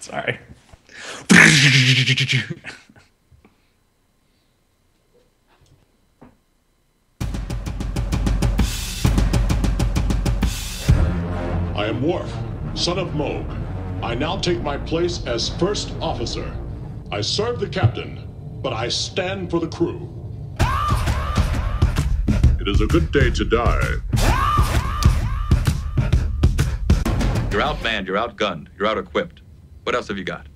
Sorry. I am Worf, son of Moog. I now take my place as first officer. I serve the captain, but I stand for the crew. It is a good day to die. You're outmanned, you're outgunned, you're out-equipped. What else have you got?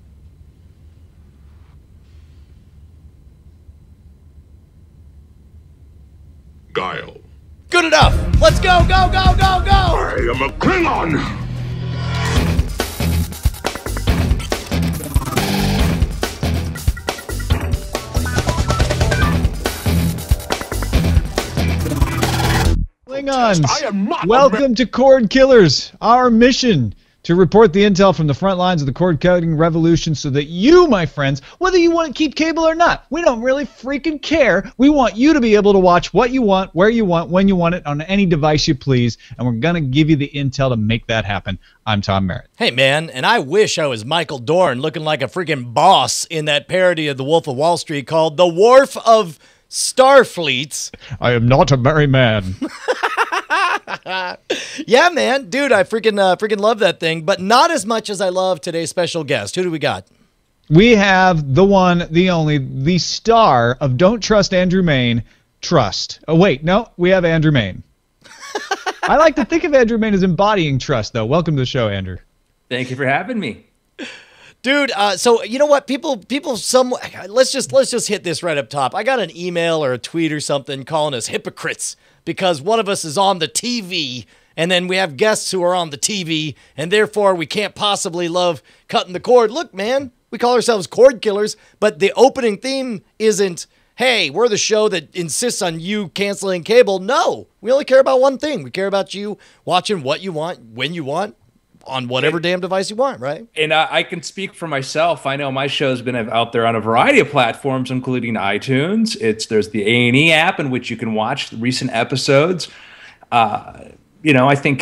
Guile. Good enough. Let's go, go, go, go, go. I am a Klingon! Klingons, welcome to Cordkillers, our mission to report the intel from the front lines of the cord-cutting revolution so that you, my friends, whether you want to keep cable or not, we don't really freaking care. We want you to be able to watch what you want, where you want, when you want it, on any device you please, and we're going to give you the intel to make that happen. I'm Tom Merritt. Hey, man, and I wish I was Michael Dorn looking like a freaking boss in that parody of The Wolf of Wall Street called The Wharf of Starfleets. I am not a merry man. Yeah, man. Dude, I freaking love that thing, but not as much as I love today's special guest. Who do we got? We have the one, the only, the star of Don't Trust Andrew Main, Trust. Oh, wait, no, we have Andrew Main. I like to think of Andrew Main as embodying trust, though. Welcome to the show, Andrew. Thank you for having me. Dude, so you know what? Let's just hit this right up top. I got an email or a tweet or something calling us hypocrites because one of us is on the TV, and then we have guests who are on the TV, and therefore we can't possibly love cutting the cord. Look, man, we call ourselves Cordkillers, but the opening theme isn't, hey, we're the show that insists on you canceling cable. No, we only care about one thing. We care about you watching what you want, when you want, on whatever damn device you want, right? And I can speak for myself. I know my show's been out there on a variety of platforms, including iTunes. There's the A&E app in which you can watch recent episodes. I think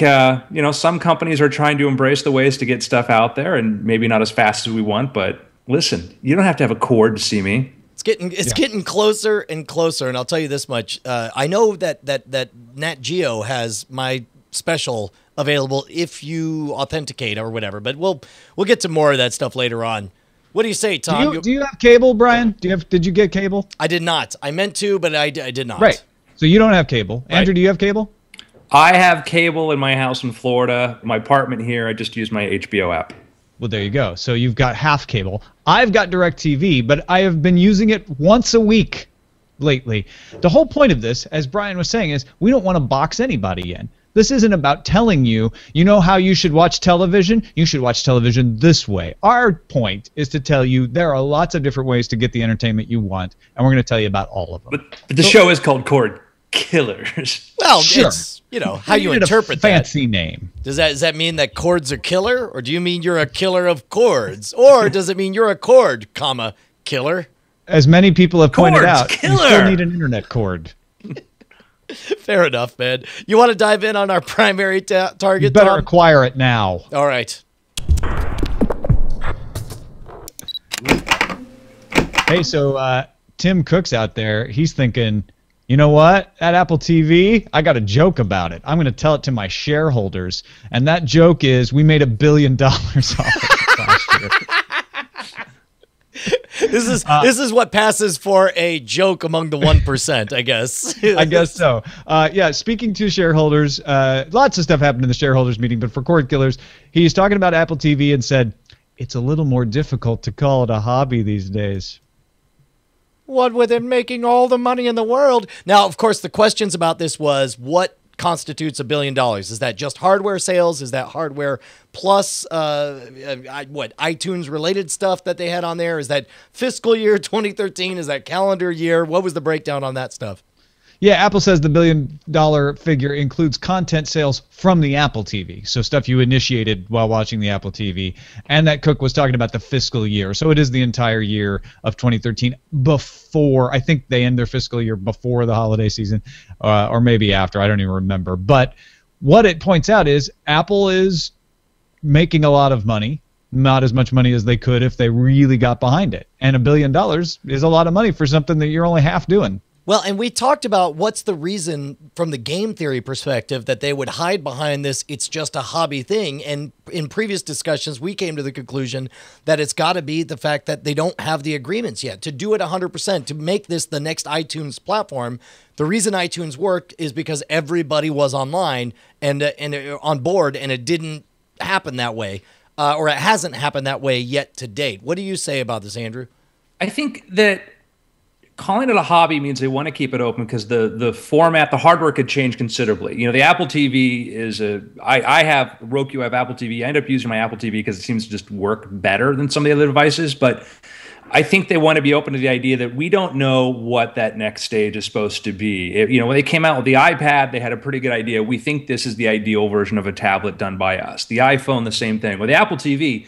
some companies are trying to embrace the ways to get stuff out there, and maybe not as fast as we want. But listen, you don't have to have a cord to see me. It's getting closer and closer, and I'll tell you this much: I know that Nat Geo has my special available if you authenticate or whatever, but we'll get to more of that stuff later on. What do you say, Tom? Do you have cable, Brian? Did you get cable? I did not. I meant to, but I did not. Right. So you don't have cable. Andrew, do you have cable? I have cable in my house in Florida. My apartment here, I just use my HBO app. Well, there you go. So you've got half cable. I've got DirecTV, but I have been using it once a week lately. The whole point of this, as Brian was saying, is we don't want to box anybody in. This isn't about telling you, you know how you should watch television? You should watch television this way. Our point is to tell you there are lots of different ways to get the entertainment you want, and we're going to tell you about all of them. But the show is called Cordkillers. Well, sure. It's, how you interpret that. Fancy name. Does that mean that cords are killer? Or do you mean you're a killer of cords? Or does it mean you're a cord, killer? As many people have pointed out, killer. You still need an internet cord. Fair enough, man. You want to dive in on our primary target, You better Tom? acquire it now. All right. Hey, so Tim Cook's out there. He's thinking, you know what? At Apple TV, I got a joke about it. I'm going to tell it to my shareholders. And that joke is we made $1 billion off of it last year. This is what passes for a joke among the 1%, I guess. I guess so. Yeah, speaking to shareholders, lots of stuff happened in the shareholders meeting, but for Cordkillers, he's talking about Apple TV and said, it's a little more difficult to call it a hobby these days. What with it making all the money in the world? Now, of course, the questions about this was what constitutes $1 billion? Is that just hardware sales? Is that hardware plus iTunes related stuff that they had on there? Is that fiscal year 2013? Is that calendar year? What was the breakdown on that stuff? Yeah, Apple says the $1 billion figure includes content sales from the Apple TV, so stuff you initiated while watching the Apple TV, and that Cook was talking about the fiscal year. So it is the entire year of 2013 before, I think they end their fiscal year before the holiday season, or maybe after, I don't even remember. But what it points out is Apple is making a lot of money not as much money as they could if they really got behind it. And $1 billion is a lot of money for something that you're only half doing. Well, and we talked about what's the reason from the game theory perspective that they would hide behind this. It's just a hobby thing. And in previous discussions, we came to the conclusion that it's got to be the fact that they don't have the agreements yet to do it 100%, to make this the next iTunes platform. The reason iTunes worked is because everybody was online and on board, and it didn't happen that way, or it hasn't happened that way yet to date. What do you say about this, Andrew? I think that calling it a hobby means they want to keep it open because the format, the hardware could change considerably. You know, the Apple TV is I have Roku, I have Apple TV. I end up using my Apple TV because it seems to just work better than some of the other devices. But I think they want to be open to the idea that we don't know what that next stage is supposed to be. You know, when they came out with the iPad, they had a pretty good idea. We think this is the ideal version of a tablet done by us. The iPhone, the same thing. With the Apple TV,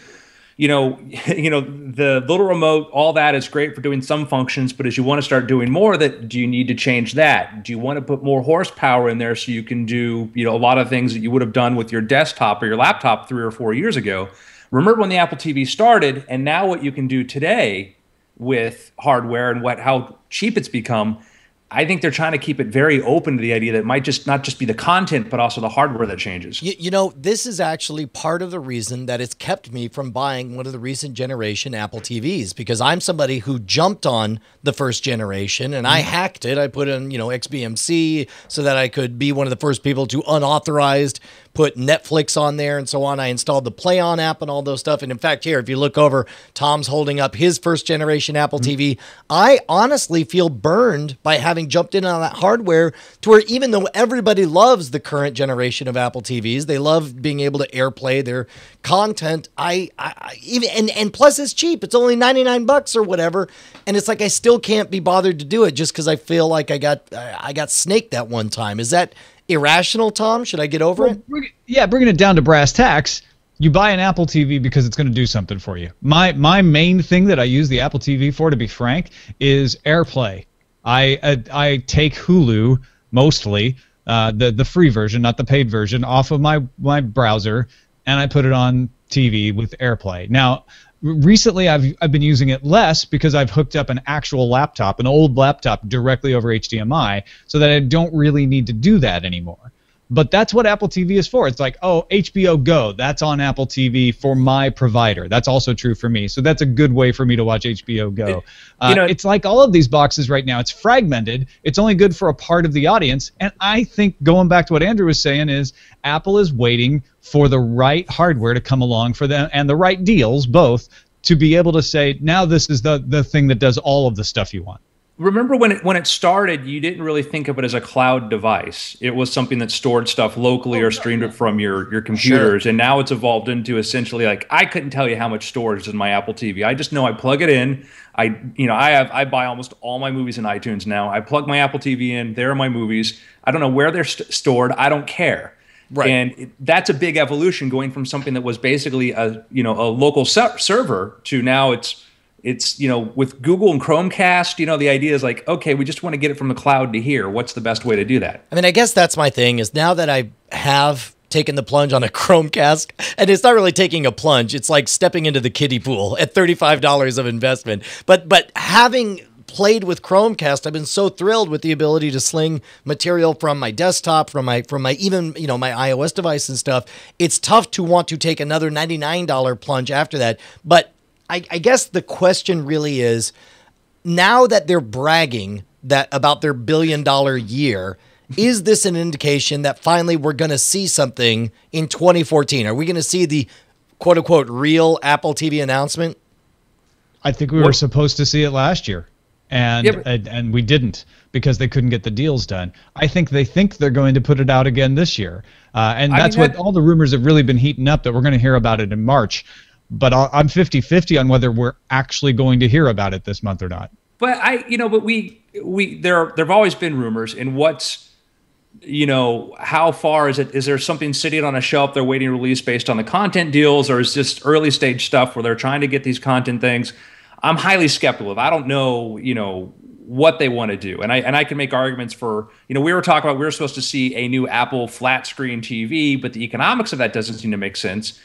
you know, the little remote, all that is great for doing some functions, but as you want to start doing more, do you need to change that? Do you want to put more horsepower in there so you can do, you know, a lot of things that you would have done with your desktop or your laptop 3 or 4 years ago? Remember when the Apple TV started, and now what you can do today with hardware and how cheap it's become. I think they're trying to keep it very open to the idea that it might not just be the content, but also the hardware that changes. You know, this is actually part of the reason that it's kept me from buying one of the recent generation Apple TVs, because I'm somebody who jumped on the first generation and I hacked it. I put in, XBMC so that I could be one of the first people to unauthorized put Netflix on there and so on. I installed the Play On app and all those stuff. And in fact, here, if you look over, Tom's holding up his first generation Apple TV. I honestly feel burned by having jumped in on that hardware to where even though everybody loves the current generation of Apple TVs, they love being able to AirPlay their content. And plus it's cheap. It's only $99 or whatever. And it's like, I still can't be bothered to do it just because I feel like I got snaked that one time. Is that irrational, Tom? Should I get over it? Bringing it down to brass tacks, you buy an Apple TV because it's going to do something for you. My main thing that I use the Apple TV for, to be frank, is AirPlay. I take Hulu mostly, the free version, not the paid version, off of my browser, and I put it on TV with AirPlay. Now, recently I've been using it less because I've hooked up an actual laptop, an old laptop, directly over HDMI, so that I don't really need to do that anymore. But that's what Apple TV is for. It's like, oh, HBO Go, that's on Apple TV for my provider. That's also true for me. So that's a good way for me to watch HBO Go. It's like all of these boxes right now. It's fragmented. It's only good for a part of the audience. And I think, going back to what Andrew was saying, is Apple is waiting for the right hardware to come along for them, and the right deals, both, to be able to say, now this is the thing that does all of the stuff you want. Remember when it started, you didn't really think of it as a cloud device. It was something that stored stuff locally or streamed it from your computers. Sure. And now it's evolved into essentially, like, I couldn't tell you how much storage is in my Apple TV. I just know I plug it in. I buy almost all my movies in iTunes now. I plug my Apple TV in. There are my movies. I don't know where they're stored. I don't care. Right. And that's a big evolution, going from something that was basically a local server to now it's with Google and Chromecast, the idea is like, okay, we just want to get it from the cloud to here. What's the best way to do that? I mean, I guess that's my thing, is now that I have taken the plunge on a Chromecast, and it's not really taking a plunge, it's like stepping into the kiddie pool at $35 of investment. But having played with Chromecast, I've been so thrilled with the ability to sling material from my desktop, from my even my iOS device and stuff. It's tough to want to take another $99 plunge after that. But I guess the question really is, now that they're bragging about their $1 billion year, is this an indication that finally we're going to see something in 2014? Are we going to see the quote unquote real Apple TV announcement? I think we were supposed to see it last year. And we didn't, because they couldn't get the deals done. I think they're going to put it out again this year. And that's what all the rumors have really been heating up, that we're going to hear about it in March. But I'm 50-50 on whether we're actually going to hear about it this month or not. But there have always been rumors. And what's, how far is it? Is there something sitting on a shelf they're waiting to release based on the content deals, or is this early stage stuff where they're trying to get these content things? I'm highly skeptical of. I don't know, what they want to do, and I can make arguments for. We were talking about we were supposed to see a new Apple flat screen TV, but the economics of that doesn't seem to make sense.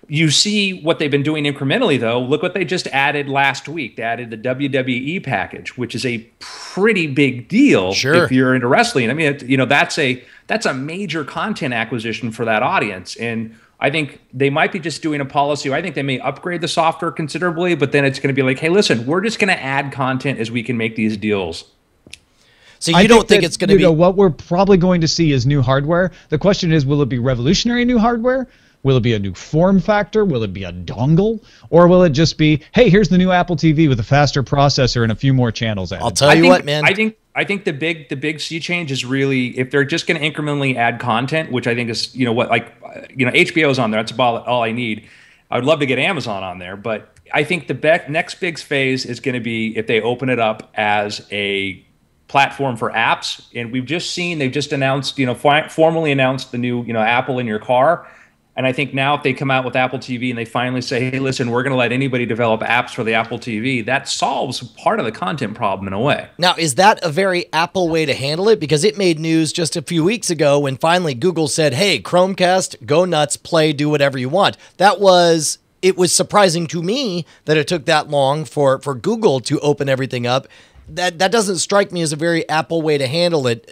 You see what they've been doing incrementally, though. Look what they just added last week. They added the WWE package, which is a pretty big deal if you're into wrestling. I mean, that's a major content acquisition for that audience. And I think they might be just doing a policy. I think they may upgrade the software considerably, but then it's going to be like, hey, listen, we're just going to add content as we can make these deals. So you don't think it's going to be... what we're probably going to see is new hardware. The question is, will it be revolutionary new hardware? Will it be a new form factor? Will it be a dongle? Or will it just be, hey, here's the new Apple TV with a faster processor and a few more channels added? I'll tell you what, man. I think the big sea change is really if they're just going to incrementally add content, which I think is HBO's on there. That's about all I need. I would love to get Amazon on there, but I think the next big phase is going to be if they open it up as a platform for apps. And we've just seen they've just announced, formally announced the new Apple in your car. And I think now if they come out with Apple TV and they finally say, hey, listen, we're going to let anybody develop apps for the Apple TV, that solves part of the content problem in a way. Now, is that a very Apple way to handle it? Because it made news just a few weeks ago when finally Google said, hey, Chromecast, go nuts, play, do whatever you want. It was surprising to me that it took that long for Google to open everything up. That doesn't strike me as a very Apple way to handle it.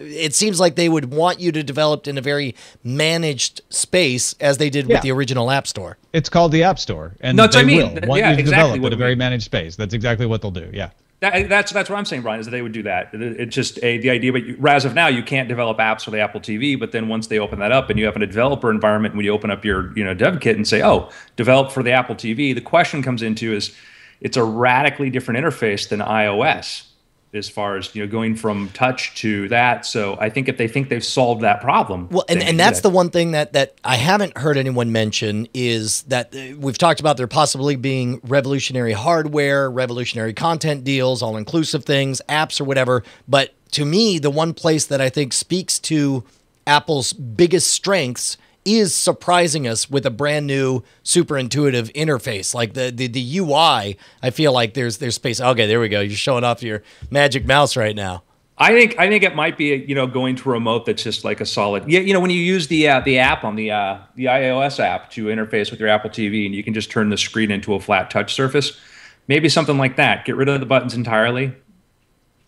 It seems like they would want you to develop in a very managed space as they did with the original App Store. It's called the App Store, and will want you to exactly develop in a very managed space. That's exactly what they'll do. Yeah. That's what I'm saying, Brian, is that they would do that. It's just the idea, but as of now, you can't develop apps for the Apple TV. But then once they open that up and you have a developer environment, when you open up your dev kit and say, oh, develop for the Apple TV, the question comes into is, it's a radically different interface than iOS as far as going from touch to that. So I think if they think they've solved that problem, well, and that's the one thing that I haven't heard anyone mention is that we've talked about there possibly being revolutionary hardware, revolutionary content deals, all-inclusive things, apps or whatever. But to me, the one place that I think speaks to Apple's biggest strengths is surprising us with a brand new, super intuitive interface. Like the UI, I feel like there's space. Okay, there we go. You're showing off your magic mouse right now. I think it might be going to a remote that's just like a solid. Yeah, when you use the app on the iOS app to interface with your Apple TV, and you can just turn the screen into a flat touch surface. Maybe something like that. Get rid of the buttons entirely.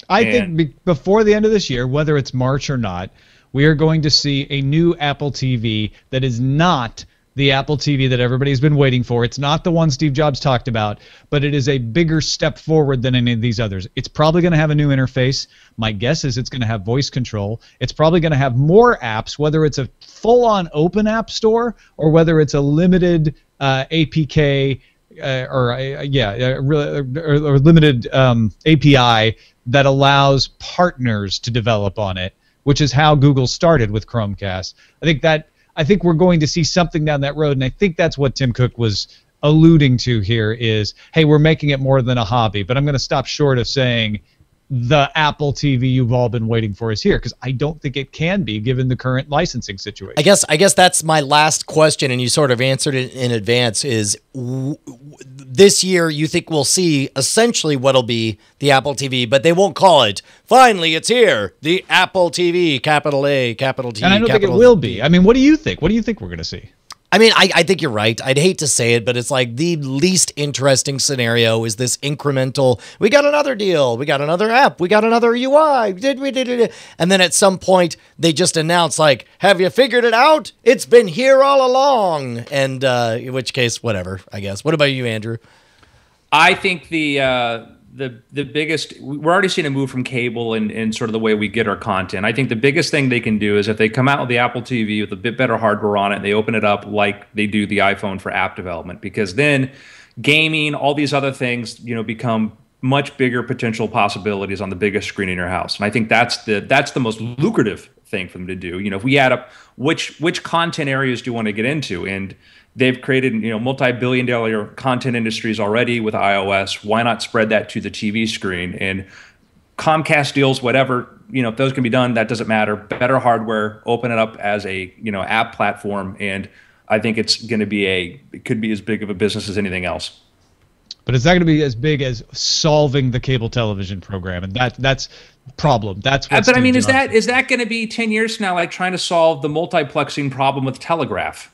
I think before the end of this year, whether it's March or not, we are going to see a new Apple TV that is not the Apple TV that everybody's been waiting for. It's not the one Steve Jobs talked about, but it is a bigger step forward than any of these others. It's probably going to have a new interface. My guess is it's going to have voice control. It's probably going to have more apps, whether it's a full-on open app store or whether it's a limited APK or limited API that allows partners to develop on it, which is how Google started with Chromecast. I think we're going to see something down that road, and I think that's what Tim Cook was alluding to here is, hey, we're making it more than a hobby, but I'm going to stop short of saying the Apple TV you've all been waiting for is here, because I don't think it can be given the current licensing situation. I guess that's my last question, and you sort of answered it in advance, is this year you think we'll see essentially what'll be the Apple TV, but they won't call it, finally it's here, the Apple TV, capital A, capital T, and I don't think it will be. I mean, what do you think? What do you think we're going to see? I mean, I think you're right. I'd hate to say it, but it's like the least interesting scenario is this incremental, we got another deal, we got another app, we got another UI, and then at some point they just announce like, have you figured it out? It's been here all along. And in which case, whatever, I guess. What about you, Andrew? I think the biggest, we're already seeing a move from cable and sort of the way we get our content. I think the biggest thing they can do is if they come out with the Apple TV with a bit better hardware on it, and they open it up like they do the iPhone for app development, because then gaming, all these other things, become much bigger potential possibilities on the biggest screen in your house. And I think that's the most lucrative thing for them to do. If we add up which content areas do you want to get into, and they've created, multi-billion-dollar content industries already with iOS. Why not spread that to the TV screen? And Comcast deals, whatever, if those can be done, that doesn't matter. Better hardware, open it up as a, app platform, and I think it's going to be it could be as big of a business as anything else. But it's not going to be as big as solving the cable television program, and that's the problem. That's what. But I mean, is that going to be 10 years from now, like trying to solve the multiplexing problem with telegraph?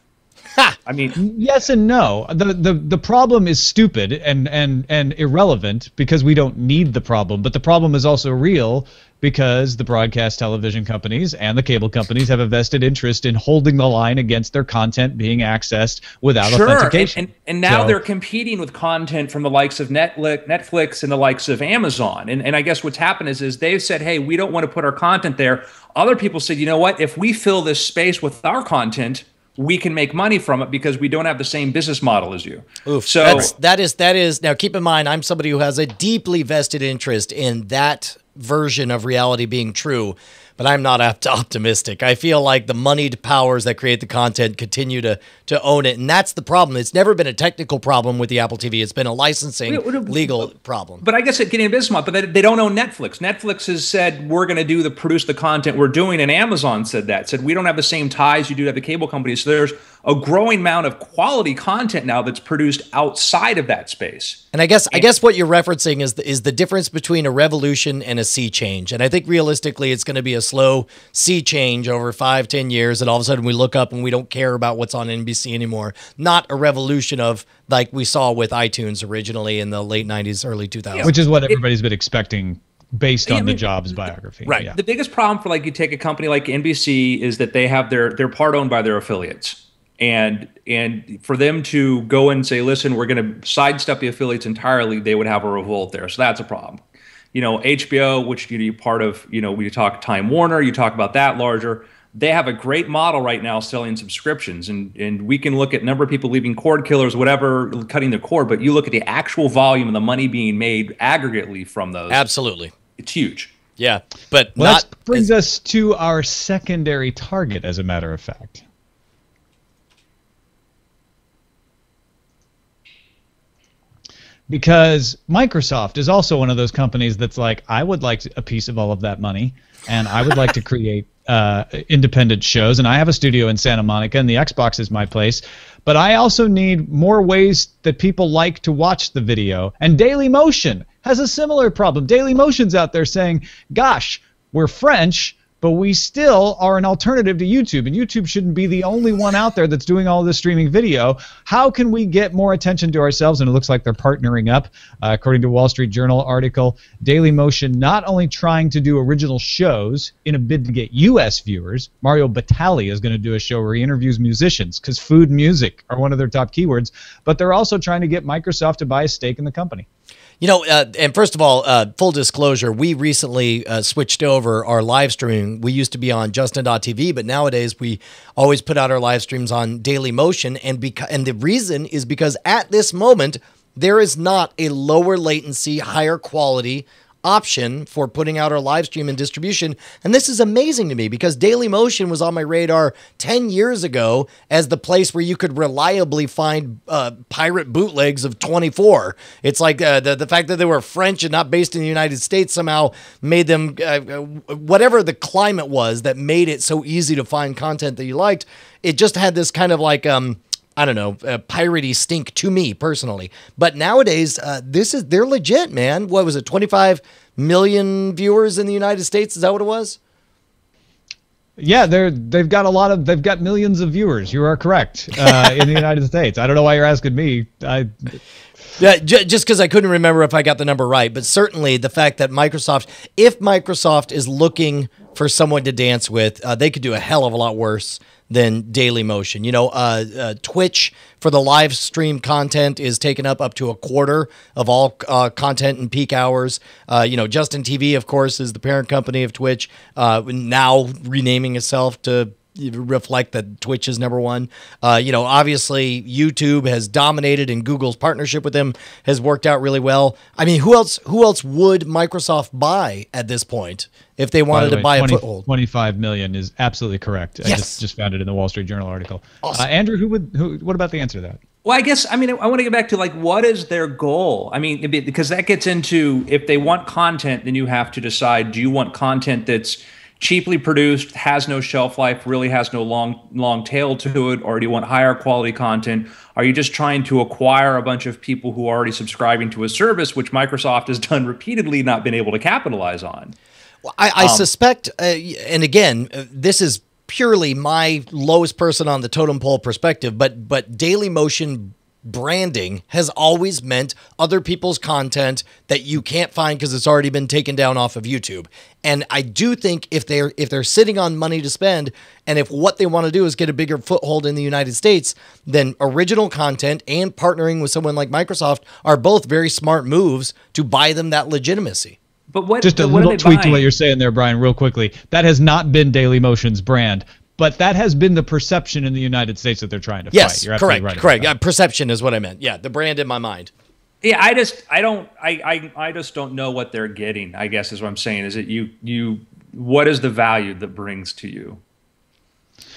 I mean, yes and no. The problem is stupid and irrelevant because we don't need the problem, but the problem is also real because the broadcast television companies and the cable companies have a vested interest in holding the line against their content being accessed without authentication. And now they're competing with content from the likes of Netflix and the likes of Amazon. And I guess what's happened is they've said, hey, we don't want to put our content there. Other people said, you know what, if we fill this space with our content, we can make money from it because we don't have the same business model as you. Oof. So that is now keep in mind, I'm somebody who has a deeply vested interest in that version of reality being true, but I'm not optimistic. I feel like the moneyed powers that create the content continue to own it, and that's the problem. It's never been a technical problem with the Apple TV. It's been a licensing legal problem. But I guess it getting a business model, but they don't own Netflix. Netflix has said we're going to produce the content we're doing, and Amazon said we don't have the same ties you do have the cable companies. So there's a growing amount of quality content now that's produced outside of that space. And I guess what you're referencing is the difference between a revolution and a sea change. And I think realistically, it's going to be a slow sea change over 5-10 years, and all of a sudden we look up and we don't care about what's on NBC anymore. Not a revolution of like we saw with iTunes originally in the late 90s, early 2000s. Which is what everybody's been expecting based on the Jobs biography. Right. Yeah. The biggest problem for you take a company like NBC is that they have they're part owned by their affiliates. And for them to go and say, listen, we're going to sidestep the affiliates entirely, they would have a revolt there. So that's a problem. HBO, which you're part of, we talk Time Warner, you talk about that larger. They have a great model right now selling subscriptions. And we can look at number of people leaving Cordkillers, whatever, cutting the cord. But you look at the actual volume and the money being made aggregately from those. Absolutely. It's huge. Yeah. But that brings us to our secondary target, as a matter of fact. Because Microsoft is also one of those companies that's like, I would like a piece of all of that money, and I would like to create independent shows, and I have a studio in Santa Monica, and the Xbox is my place, but I also need more ways that people like to watch the video. And DailyMotion has a similar problem. DailyMotion's out there saying, gosh, we're French, but we still are an alternative to YouTube, and YouTube shouldn't be the only one out there that's doing all this streaming video. How can we get more attention to ourselves? And it looks like they're partnering up. According to a Wall Street Journal article, DailyMotion not only trying to do original shows in a bid to get U.S. viewers. Mario Batali is going to do a show where he interviews musicians because food and music are one of their top keywords, but they're also trying to get Microsoft to buy a stake in the company. And first of all, full disclosure, we recently switched over our live streaming. We used to be on Justin.tv, but nowadays we always put out our live streams on DailyMotion. And the reason is because at this moment, there is not a lower latency, higher quality option for putting out our live stream and distribution. And this is amazing to me because DailyMotion was on my radar 10 years ago as the place where you could reliably find pirate bootlegs of 24. It's like the fact that they were French and not based in the United States somehow made them, whatever the climate was that made it so easy to find content that you liked, it just had this kind of like, I don't know, piratey stink to me personally. But nowadays, they're legit, man. What was it, 25 million viewers in the United States? Is that what it was? Yeah, they've got millions of viewers. You are correct in the United States. I don't know why you're asking me. Yeah, just because I couldn't remember if I got the number right. But certainly the fact that if Microsoft is looking for someone to dance with, they could do a hell of a lot worse than DailyMotion. Twitch for the live stream content is taken up to a quarter of all content in peak hours. Justin TV, of course, is the parent company of Twitch, now renaming itself to reflect that Twitch is number one. Obviously YouTube has dominated, and Google's partnership with them has worked out really well. I mean, who else would Microsoft buy at this point if they wanted to buy a foothold? 25 million is absolutely correct. Yes. I just found it in the Wall Street Journal article. Awesome. Andrew, what about the answer to that? Well, I guess, I want to get back to what is their goal? Because that gets into, if they want content, then you have to decide, do you want content that's cheaply produced, has no shelf life, really has no long tail to it, or do you want higher quality content? Are you just trying to acquire a bunch of people who are already subscribing to a service, which Microsoft has done repeatedly, not been able to capitalize on? Well, I suspect, and again, this is purely my lowest person on the totem pole perspective, but DailyMotion branding has always meant other people's content that you can't find because it's already been taken down off of YouTube. And I do think if they're sitting on money to spend, and if what they want to do is get a bigger foothold in the United States, then original content and partnering with someone like Microsoft are both very smart moves to buy them that legitimacy. But what? Just a little tweak to what you're saying there, Brian, real quickly. That has not been DailyMotion's brand. But that has been the perception in the United States that they're trying to fight. Yes, You're correct, right correct. Yeah, perception is what I meant. Yeah, the brand in my mind. Yeah, I just don't know what they're getting, I guess is what I'm saying. Is it what is the value that brings to you?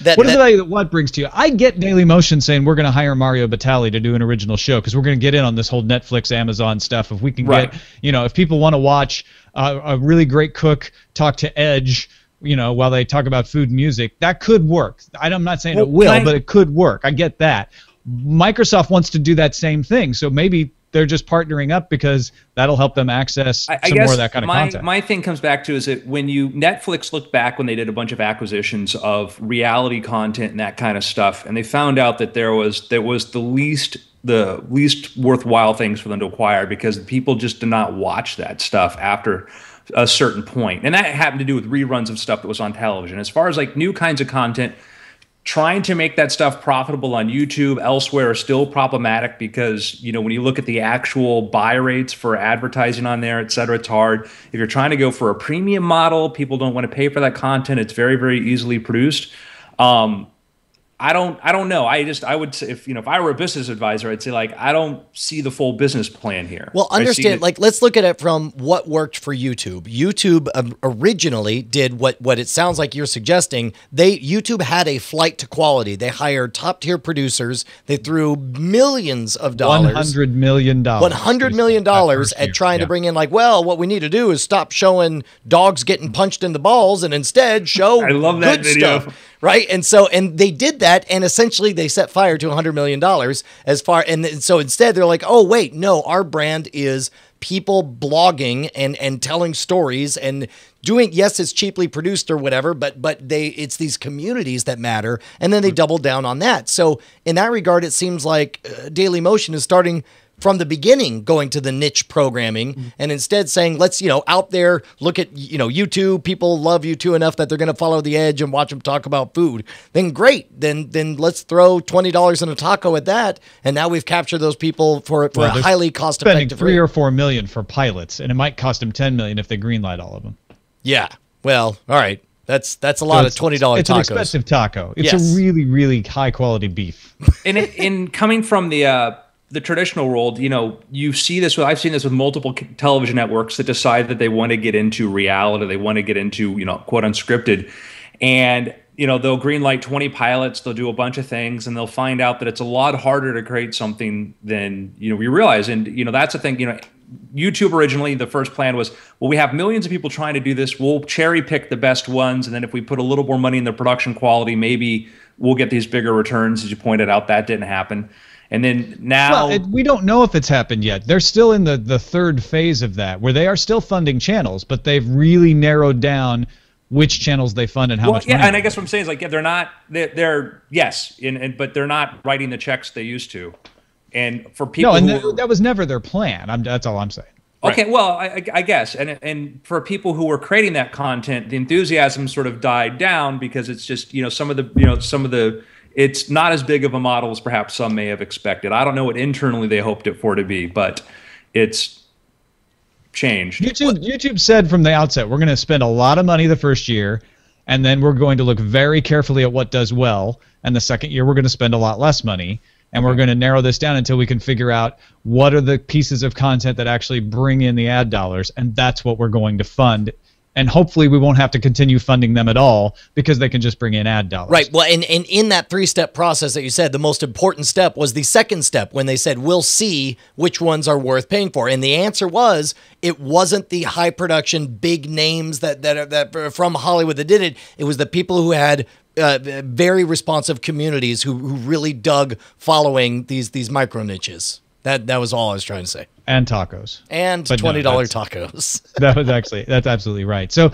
What is the value that what brings to you? I get DailyMotion saying we're going to hire Mario Batali to do an original show because we're going to get in on this whole Netflix, Amazon stuff. If we can get, if people want to watch a really great cook talk to Edge, while they talk about food and music, that could work. I'm not saying it will, but it could work. I get that. Microsoft wants to do that same thing, so maybe they're just partnering up because that'll help them access some more of that kind of content. My thing comes back to is that when Netflix looked back when they did a bunch of acquisitions of reality content and that kind of stuff, and they found out that there was the least worthwhile things for them to acquire because people just did not watch that stuff after a certain point. And that happened to do with reruns of stuff that was on television. As far as like new kinds of content, trying to make that stuff profitable on YouTube elsewhere are still problematic because, when you look at the actual buy rates for advertising on there, et cetera, it's hard. If you're trying to go for a premium model, people don't want to pay for that content. It's very, very easily produced. I don't know. I would say if I were a business advisor, I'd say I don't see the full business plan here. Well, understand, let's look at it from what worked for YouTube. YouTube originally did what it sounds like you're suggesting. YouTube had a flight to quality. They hired top tier producers. They threw millions of dollars, $100 million, $100 million at trying to bring in what we need to do is stop showing dogs getting punched in the balls and instead show I love that good video. stuff. Right. And they did that. And essentially they set fire to $100 million and so instead they're like, oh, wait, no, our brand is people blogging and telling stories and doing, yes, it's cheaply produced or whatever, but it's these communities that matter. And then they doubled down on that. So in that regard, it seems like DailyMotion is starting from the beginning going to the niche programming and instead saying, let's, out there, look at, YouTube, people love YouTube enough that they're going to follow the edge and watch them talk about food. Then great. Then let's throw $20 in a taco at that. And now we've captured those people for a highly cost effective $3 or $4 million for pilots. And it might cost them $10 million if they greenlight all of them. Yeah. Well, all right. That's a lot of $20 tacos. It's an expensive taco. It's a really, really high quality beef. And in coming from the traditional world, you see this. I've seen this with multiple television networks that decide that they want to get into reality. They want to get into, quote unscripted, and they'll greenlight 20 pilots. They'll do a bunch of things, and they'll find out that it's a lot harder to create something than we realize. And that's the thing. YouTube originally, the first plan was, well, we have millions of people trying to do this. We'll cherry pick the best ones, and then if we put a little more money in the production quality, maybe we'll get these bigger returns. As you pointed out, that didn't happen. And then now we don't know if it's happened yet. They're still in the third phase of that, where they are still funding channels, but they've really narrowed down which channels they fund and how much money. And I guess what I'm saying is they're not but they're not writing the checks they used to. And for people, that was never their plan. That's all I'm saying. Okay, right. Well, I guess, and for people who were creating that content, the enthusiasm sort of died down because it's just some of the. It's not as big of a model as perhaps some may have expected. I don't know what internally they hoped it for to be, but it's changed. YouTube said from the outset, we're going to spend a lot of money the first year, and then we're going to look very carefully at what does well, and the second year we're going to spend a lot less money, and we're going to narrow this down until we can figure out what are the pieces of content that actually bring in the ad dollars, and that's what we're going to fund. And hopefully we won't have to continue funding them at all because they can just bring in ad dollars. Right. Well, and in that three-step process that you said, the most important step was the second step when they said, we'll see which ones are worth paying for. And the answer was, it wasn't the high production big names that from Hollywood that did it. It was the people who had very responsive communities who really dug following these micro niches. That was all I was trying to say. And tacos. And $20 tacos. That's absolutely right. So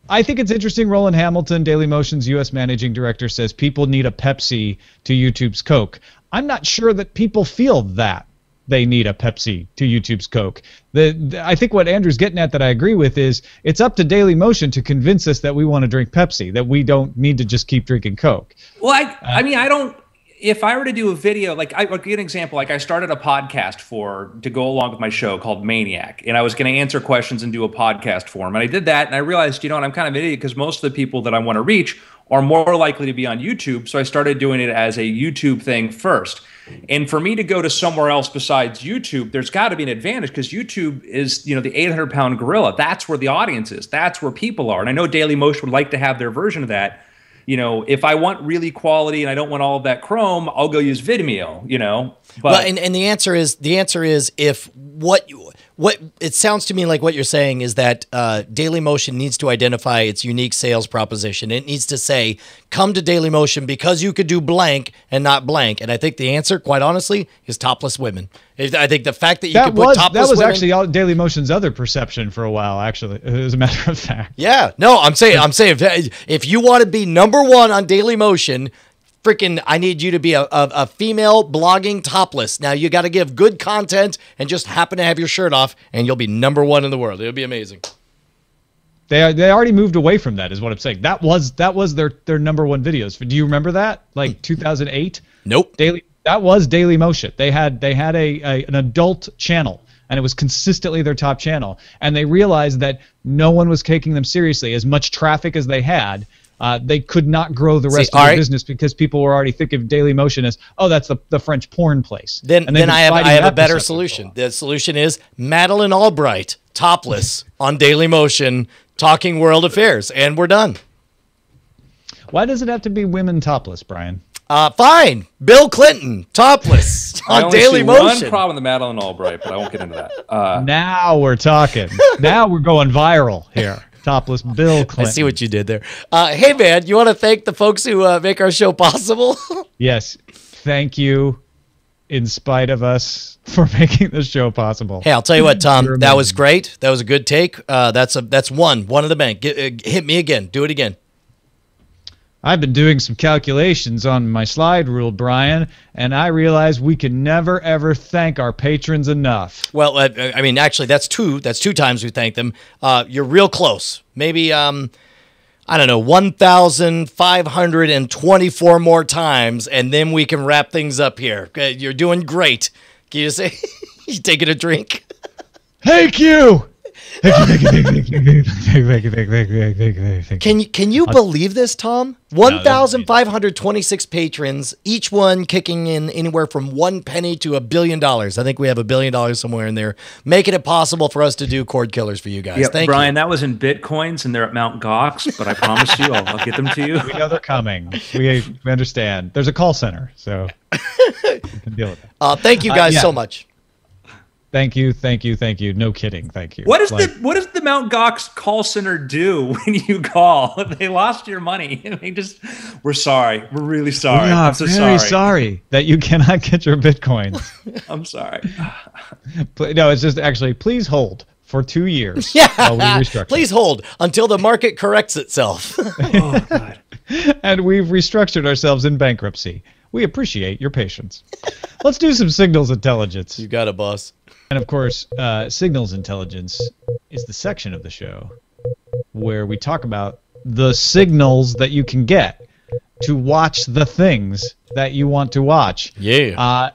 I think it's interesting. Roland Hamilton, DailyMotion's U.S. managing director, says people need a Pepsi to YouTube's Coke. I'm not sure that people feel that they need a Pepsi to YouTube's Coke. I think what Andrew's getting at that I agree with is it's up to DailyMotion to convince us that we want to drink Pepsi, that we don't need to just keep drinking Coke. Well, I mean, I don't. If I were to do a video, like I'll give you an example, like I started a podcast to go along with my show called Maniac, and I was going to answer questions and do a podcast for them. And I did that, and I realized, you know what, I'm kind of an idiot because most of the people that I want to reach are more likely to be on YouTube. So I started doing it as a YouTube thing first. And for me to go to somewhere else besides YouTube, there's got to be an advantage because YouTube is, you know, the 800-pound gorilla. That's where the audience is. That's where people are. And I know DailyMotion would like to have their version of that. You know, if I want really quality and I don't want all of that Chrome, I'll go use Vimeo, you know. But well, and the answer is if what it sounds to me like what you're saying is that DailyMotion needs to identify its unique sales proposition. It needs to say, come to DailyMotion because you could do blank and not blank. And I think the answer, quite honestly, is topless women. I think the fact that you could put topless women... That was actually DailyMotion's other perception for a while, actually, as a matter of fact. Yeah. No, I'm saying if you want to be number one on DailyMotion, freaking, I need you to be a female blogging topless. Now, you got to give good content and just happen to have your shirt off, and you'll be number one in the world. It'll be amazing. They already moved away from that, is what I'm saying. That was their number one videos. Do you remember that? Like 2008? Nope. That was DailyMotion. They had an adult channel, and it was consistently their top channel. And they realized that no one was taking them seriously. As much traffic as they had, they could not grow the rest of their business because people were already thinking of DailyMotion as, oh, that's the French porn place. Then I have a better solution. The solution is Madeleine Albright, topless, on DailyMotion, talking world affairs, and we're done. Why does it have to be women topless, Brian? Fine. Bill Clinton, topless, on DailyMotion. One problem with Madeleine Albright, but I won't get into that. Now we're talking. Now we're going viral here. Topless Bill Clinton. I see what you did there. Hey, man, you want to thank the folks who make our show possible? Yes. Thank you, in spite of us, for making the show possible. Hey, I'll tell you what, Tom. That was great. That was a good take. That's one of the bank. Hit me again. Do it again. I've been doing some calculations on my slide rule, Brian, and I realize we can never, ever thank our patrons enough. Well, I mean, actually, that's two times we thank them. You're real close. Maybe, I don't know, 1,524 more times, and then we can wrap things up here. You're doing great. Can you say, you taking a drink? Thank you! Can you believe this, Tom? 1,526 patrons, each one kicking in anywhere from 1 penny to $1 billion. I think we have $1 billion somewhere in there, making it possible for us to do Cordkillers for you guys. Yep, Thank Brian, you. That was in Bitcoins, and they're at Mount Gox, but I promise you, I'll get them to you. We know they're coming. We understand. There's a call center, so we can deal with it. Thank you guys so much. Thank you. No kidding. Thank you. What does the Mount Gox call center do when you call? They lost your money. We're sorry. We're really sorry. Yeah, I'm so very sorry that you cannot get your Bitcoins. I'm sorry. No, it's just actually, please hold for 2 years. Yeah. While we restructure. Please hold until the market corrects itself. Oh, God. And we've restructured ourselves in bankruptcy. We appreciate your patience. Let's do some signals intelligence. You got it, boss. And of course, signals intelligence is the section of the show where we talk about the signals that you can get to watch the things that you want to watch. Yeah.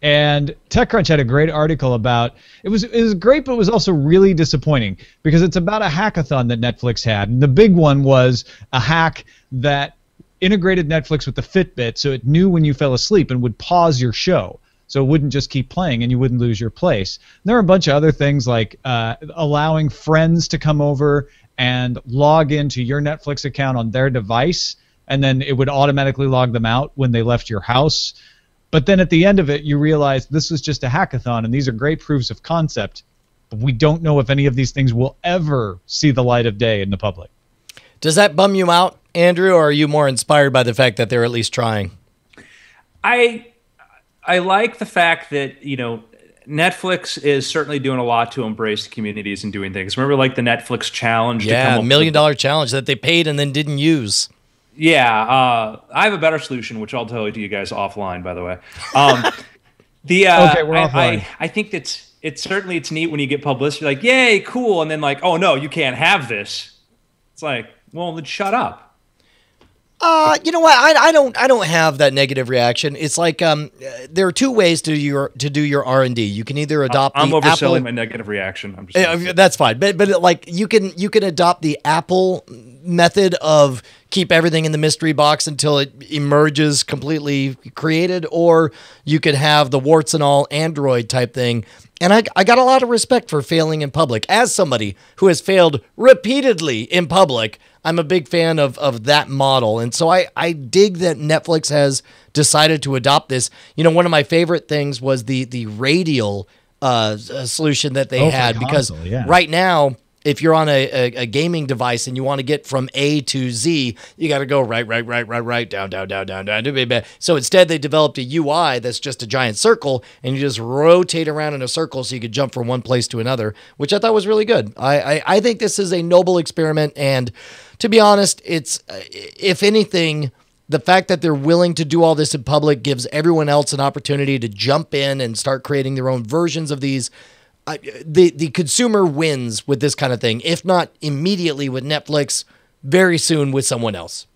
And TechCrunch had a great article about it was great, but it was also really disappointing because it's about a hackathon that Netflix had. And the big one was a hack that integrated Netflix with the Fitbit so it knew when you fell asleep and would pause your show. So it wouldn't just keep playing and you wouldn't lose your place. And there are a bunch of other things like allowing friends to come over and log into your Netflix account on their device, and then it would automatically log them out when they left your house. But then at the end of it, you realize this was just a hackathon, and these are great proofs of concept, but we don't know if any of these things will ever see the light of day in the public. Does that bum you out, Andrew, or are you more inspired by the fact that they're at least trying? I like the fact that, you know, Netflix is certainly doing a lot to embrace the communities and doing things. Remember, like the Netflix challenge? Yeah, $1 million challenge that they paid and then didn't use. Yeah, I have a better solution, which I'll tell you guys offline, by the way. Okay, we're offline. I think it's certainly it's neat when you get publicity, like, yay, cool, and then like, oh no, you can't have this. It's like, well, then shut up. You know what? I don't have that negative reaction. It's like there are two ways to do your R&D. You can either adopt I'm the overselling Apple, my negative reaction. I'm just that's fine, but like you can adopt the Apple method of keep everything in the mystery box until it emerges completely created, or you could have the warts and all Android type thing. And I got a lot of respect for failing in public. As somebody who has failed repeatedly in public, I'm a big fan of that model. And so I dig that Netflix has decided to adopt this. You know, one of my favorite things was the radial solution that they had, because right now, if you're on a gaming device and you want to get from A to Z, you got to go right, down. So instead, they developed a UI that's just a giant circle, and you just rotate around in a circle so you could jump from one place to another, which I thought was really good. I think this is a noble experiment, and to be honest, it's, if anything, the fact that they're willing to do all this in public gives everyone else an opportunity to jump in and start creating their own versions of these. The consumer wins with this kind of thing, if not immediately with Netflix, very soon with someone else.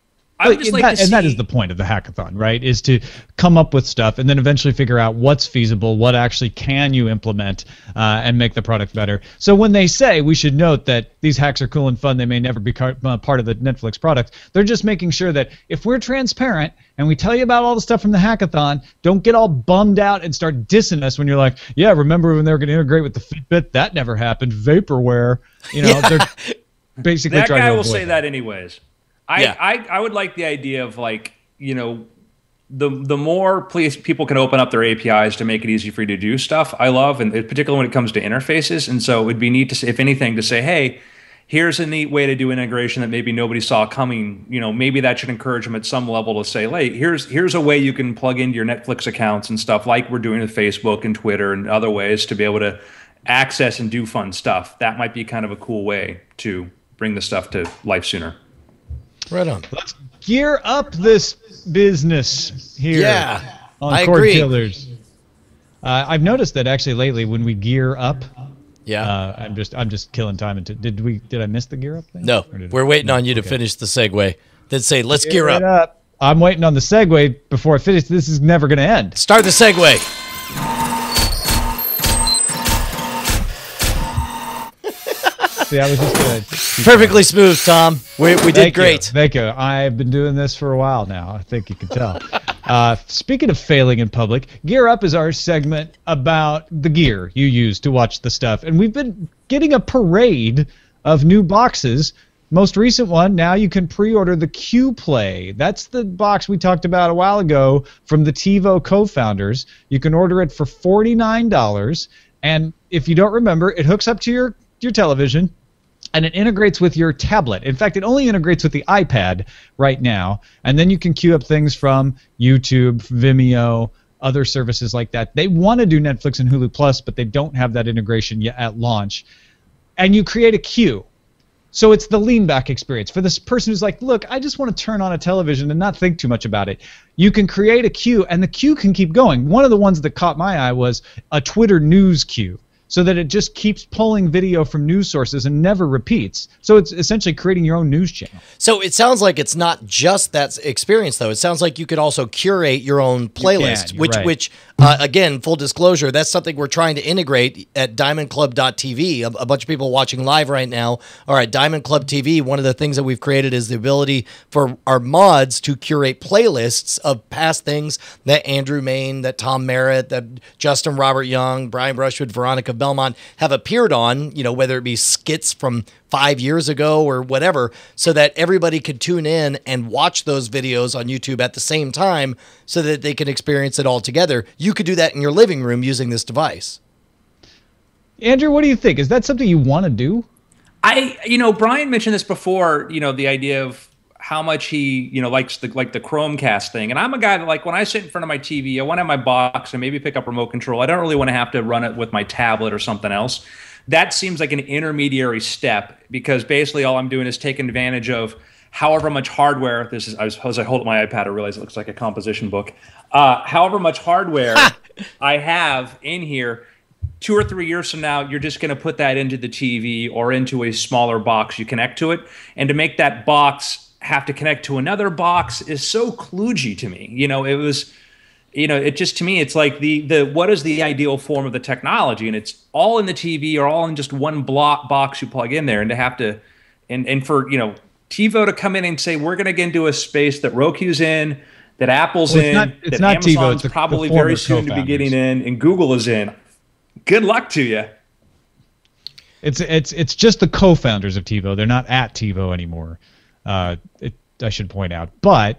And that is the point of the hackathon, right? Is to come up with stuff and then eventually figure out what's feasible, what actually can you implement and make the product better. So when they say, we should note that these hacks are cool and fun, they may never be part of the Netflix product, they're just making sure that if we're transparent and we tell you about all the stuff from the hackathon, don't get all bummed out and start dissing us when you're like, yeah, remember when they were going to integrate with the Fitbit? That never happened. Vaporware. You know, they're basically that trying to guy will avoid say that anyways. I would like the idea of, like, you know, the more people can open up their APIs to make it easy for you to do stuff, I love, and particularly when it comes to interfaces. And so it would be neat to, if anything, to say, hey, here's a neat way to do integration that maybe nobody saw coming. You know, maybe that should encourage them at some level to say, hey, here's a way you can plug into your Netflix accounts and stuff, like we're doing with Facebook and Twitter and other ways, to be able to access and do fun stuff. That might be kind of a cool way to bring the stuff to life sooner. Right on. Let's gear up this business here on Cordkillers. I've noticed that actually lately when we gear up, I'm just killing time. Did I miss the gear up thing? No, we're waiting on you to finish the segue. Then say, let's gear up. I'm waiting on the segue before I finish. This is never going to end. Start the segue. See, I was just good. Perfectly smooth, Tom. We did great. Thank you. I've been doing this for a while now. I think you can tell. Speaking of failing in public, Gear Up is our segment about the gear you use to watch the stuff. And we've been getting a parade of new boxes. Most recent one, now you can pre-order the Q-Play. That's the box we talked about a while ago from the TiVo co-founders. You can order it for $49. And if you don't remember, it hooks up to your television, and it integrates with your tablet. In fact, it only integrates with the iPad right now, and then you can queue up things from YouTube, Vimeo, other services like that. They want to do Netflix and Hulu Plus, but they don't have that integration yet at launch. And you create a queue. So it's the lean back experience. For this person who's like, look, I just want to turn on a television and not think too much about it. You can create a queue, and the queue can keep going. One of the ones that caught my eye was a Twitter news queue, so that it just keeps pulling video from news sources and never repeats. So it's essentially creating your own news channel. So it sounds like it's not just that experience, though. It sounds like you could also curate your own playlist, which again, full disclosure, that's something we're trying to integrate at diamondclub.tv. A bunch of people watching live right now are at Diamond Club TV. One of the things that we've created is the ability for our mods to curate playlists of past things that Andrew Main, that Tom Merritt, that Justin Robert Young, Brian Brushwood, Veronica Belmont have appeared on, you know, whether it be skits from 5 years ago or whatever, so that everybody could tune in and watch those videos on YouTube at the same time so that they can experience it all together. You could do that in your living room using this device. Andrew, what do you think? Is that something you want to do? Brian mentioned this before, the idea of how much he, likes the Chromecast thing. And I'm a guy that, like, when I sit in front of my TV, I want to have my box and maybe pick up remote control. I don't really want to have to run it with my tablet or something else. That seems like an intermediary step, because basically all I'm doing is taking advantage of however much hardware this is. I suppose I hold up my iPad, I realize it looks like a composition book. However much hardware I have in here, 2 or 3 years from now, you're just going to put that into the TV or into a smaller box. You connect to it, and to make that box have to connect to another box is so kludgy to me. It was, it just, to me, it's like the what is the ideal form of the technology, and it's all in the TV or all in just one box you plug in there, and to have to, and for TiVo to come in and say we're going to get into a space that Roku's in, that Apple's in, it's that not Amazon's TiVo, probably very soon to be getting in, and Google is in. Good luck to you. It's just the co-founders of TiVo. They're not at TiVo anymore. I should point out. But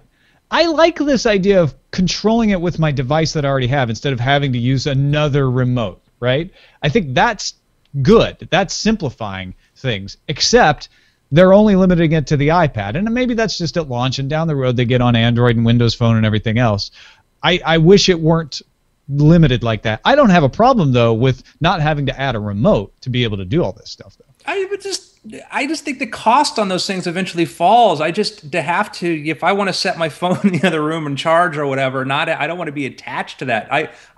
I like this idea of controlling it with my device that I already have instead of having to use another remote, right? I think that's good. That's simplifying things, except they're only limiting it to the iPad. And maybe that's just at launch, and down the road they get on Android and Windows Phone and everything else. I wish it weren't limited like that. I don't have a problem, though, with not having to add a remote to be able to do all this stuff, though. I just think the cost on those things eventually falls. If I want to set my phone in the other room and charge or whatever, I don't want to be attached to that.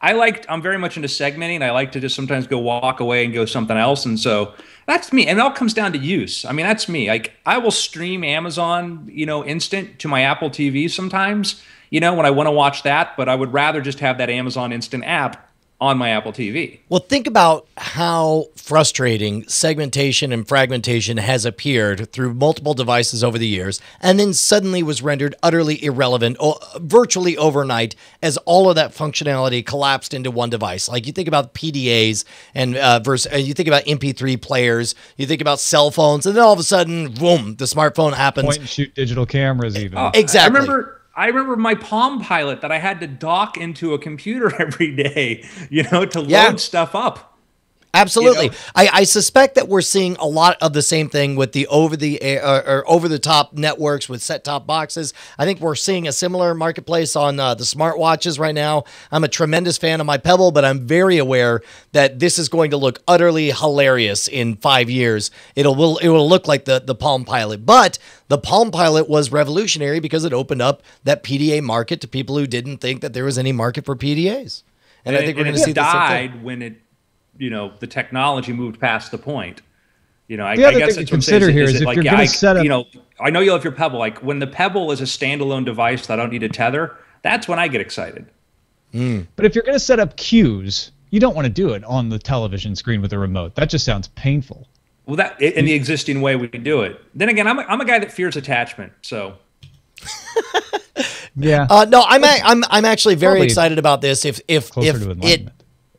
I'm very much into segmenting. I like to just sometimes go walk away and go something else. And so that's me. And it all comes down to use. I mean, that's me. I will stream Amazon, Instant to my Apple TV sometimes, when I want to watch that, but I would rather just have that Amazon Instant app on my Apple TV. Well, think about how frustrating segmentation and fragmentation has appeared through multiple devices over the years, and then suddenly was rendered utterly irrelevant virtually overnight as all of that functionality collapsed into one device. Like, you think about PDAs and you think about MP3 players, you think about cell phones, and then all of a sudden, boom, the smartphone happens. Point and shoot digital cameras, even. Exactly. I remember my Palm Pilot that I had to dock into a computer every day, to load stuff up. Absolutely. I suspect that we're seeing a lot of the same thing with the over-the-top networks with set-top boxes. I think we're seeing a similar marketplace on the smartwatches right now. I'm a tremendous fan of my Pebble, but I'm very aware that this is going to look utterly hilarious in 5 years. It will look like the Palm Pilot. But the Palm Pilot was revolutionary because it opened up that PDA market to people who didn't think that there was any market for PDAs. And I think we're going to see the same thing. When it the technology moved past the point. I guess that's consider here is if you're going to set up. I know you love your Pebble. Like, when the Pebble is a standalone device that I don't need to tether, that's when I get excited. But if you're going to set up cues, you don't want to do it on the television screen with a remote. That just sounds painful. Well, that in the existing way we can do it. Then again, I'm a guy that fears attachment, so. Yeah. No, I'm actually very excited about this.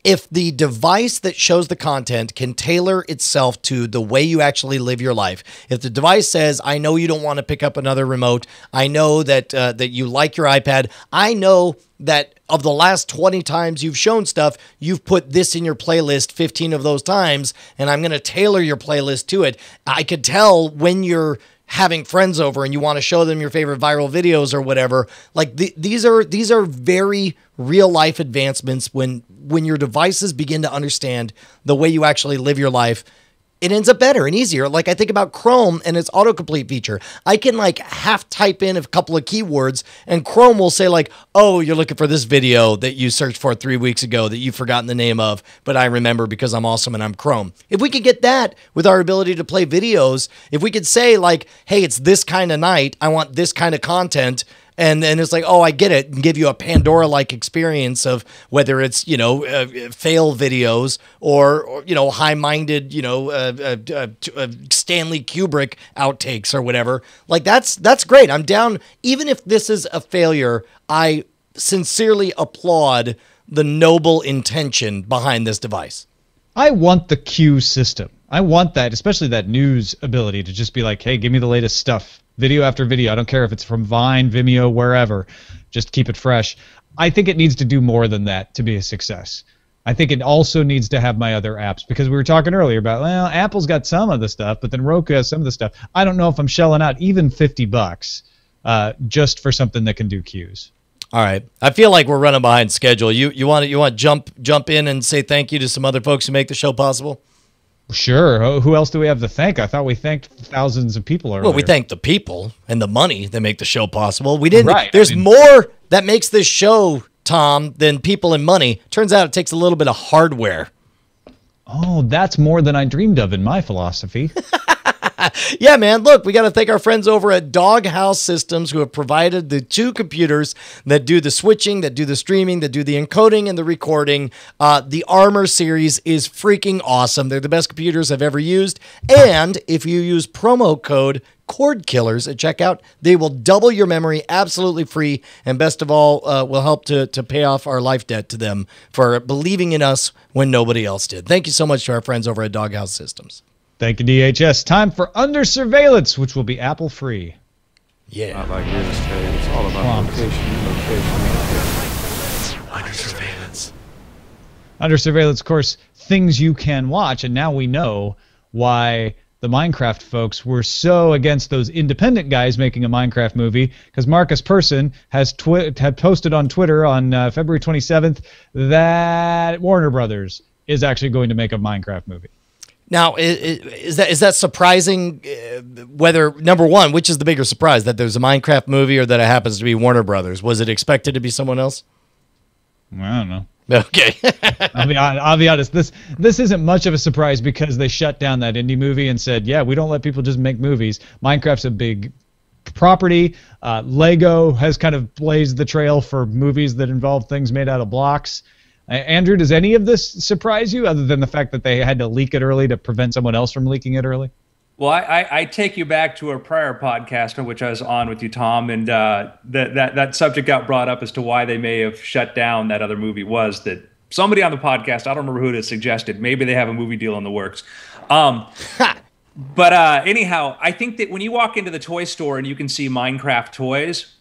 If the device that shows the content can tailor itself to the way you actually live your life, if the device says, I know you don't want to pick up another remote, I know that you like your iPad, I know that of the last 20 times you've shown stuff, you've put this in your playlist 15 of those times, and I'm going to tailor your playlist to it. I could tell when you're having friends over and you want to show them your favorite viral videos or whatever. Like, these are very real life advancements when your devices begin to understand the way you actually live your life. It ends up better and easier. Like, I think about Chrome and its autocomplete feature. I can half type in a couple of keywords and Chrome will say oh, you're looking for this video that you searched for 3 weeks ago that you've forgotten the name of, but I remember because I'm awesome and I'm Chrome. If we could get that with our ability to play videos, if we could say hey, it's this kind of night, I want this kind of content, and then it's oh, I get it, and give you a Pandora-like experience of whether it's, fail videos or high-minded, Stanley Kubrick outtakes or whatever. That's great. I'm down. Even if this is a failure, I sincerely applaud the noble intention behind this device. I want the queue system. I want that, especially that news ability to just be hey, give me the latest stuff. Video after video. I don't care if it's from Vine, Vimeo, wherever. Just keep it fresh. I think it needs to do more than that to be a success. I think it also needs to have my other apps, because we were talking earlier about, Apple's got some of the stuff, but then Roku has some of the stuff. I don't know if I'm shelling out even $50 just for something that can do cues. All right. I feel like we're running behind schedule. You want to jump in and say thank you to some other folks who make the show possible? Sure. Who else do we have to thank? I thought we thanked thousands of people earlier. Well, we thank the people and the money that make the show possible. We didn't. Right. There's more that makes this show, Tom, than people and money. Turns out it takes a little bit of hardware. Oh, that's more than I dreamed of in my philosophy. Yeah, man. Look, we got to thank our friends over at Doghouse Systems who have provided the 2 computers that do the switching, that do the streaming, that do the encoding and the recording. The Armor series is freaking awesome. They're the best computers I've ever used. And if you use promo code Cordkillers at checkout, they will double your memory absolutely free. And best of all, will help to pay off our life debt to them for believing in us when nobody else did. Thank you so much to our friends over at Doghouse Systems. Thank you, DHS. Time for Under Surveillance, which will be Apple free. Yeah. Not like real estate. It's all about location. Under Surveillance. Under Surveillance, of course, things you can watch, and now we know why the Minecraft folks were so against those independent guys making a Minecraft movie, because Marcus Persson had posted on Twitter on February 27th that Warner Brothers is actually going to make a Minecraft movie. Now, is that surprising? Whether, number one, which is the bigger surprise, that there's a Minecraft movie or that it happens to be Warner Brothers? Was it expected to be someone else? I don't know. Okay. I'll be honest. This isn't much of a surprise because they shut down that indie movie and said, yeah, we don't let people just make movies. Minecraft's a big property. Lego has kind of blazed the trail for movies that involve things made out of blocks. Andrew, does any of this surprise you, other than the fact that they had to leak it early to prevent someone else from leaking it early? Well, I take you back to a prior podcast in which I was on with you, Tom, and that subject got brought up as to why they may have shut down that other movie. Was that somebody on the podcast, I don't remember who it is, suggested maybe they have a movie deal in the works. But anyhow, I think that when you walk into the toy store and you can see Minecraft toys,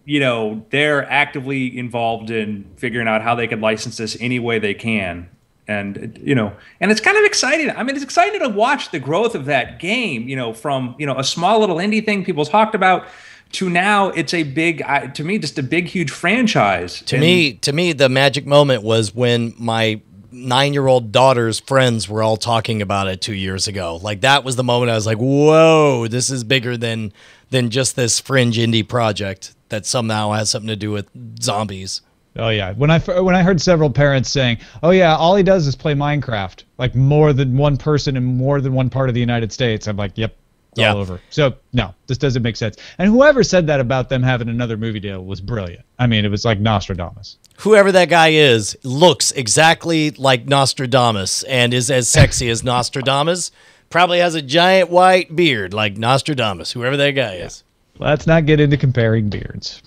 they're actively involved in figuring out how they can license this any way they can. And, and it's kind of exciting. I mean, it's exciting to watch the growth of that game, from, a small little indie thing people talked about to now it's a big, to me, just a big, huge franchise. To me, the magic moment was when my 9-year-old daughter's friends were all talking about it 2 years ago. Like, that was the moment I was like, whoa, this is bigger than just this fringe indie project that somehow has something to do with zombies. Oh yeah, when I heard several parents saying, "Oh yeah, all he does is play Minecraft," like more than one person in more than one part of the United States, I'm like, "Yep, it's all over." So no, this doesn't make sense. And whoever said that about them having another movie deal was brilliant. I mean, it was like Nostradamus. Whoever that guy is looks exactly like Nostradamus and is as sexy as Nostradamus. Probably has a giant white beard like Nostradamus. Whoever that guy is. Let's not get into comparing beards.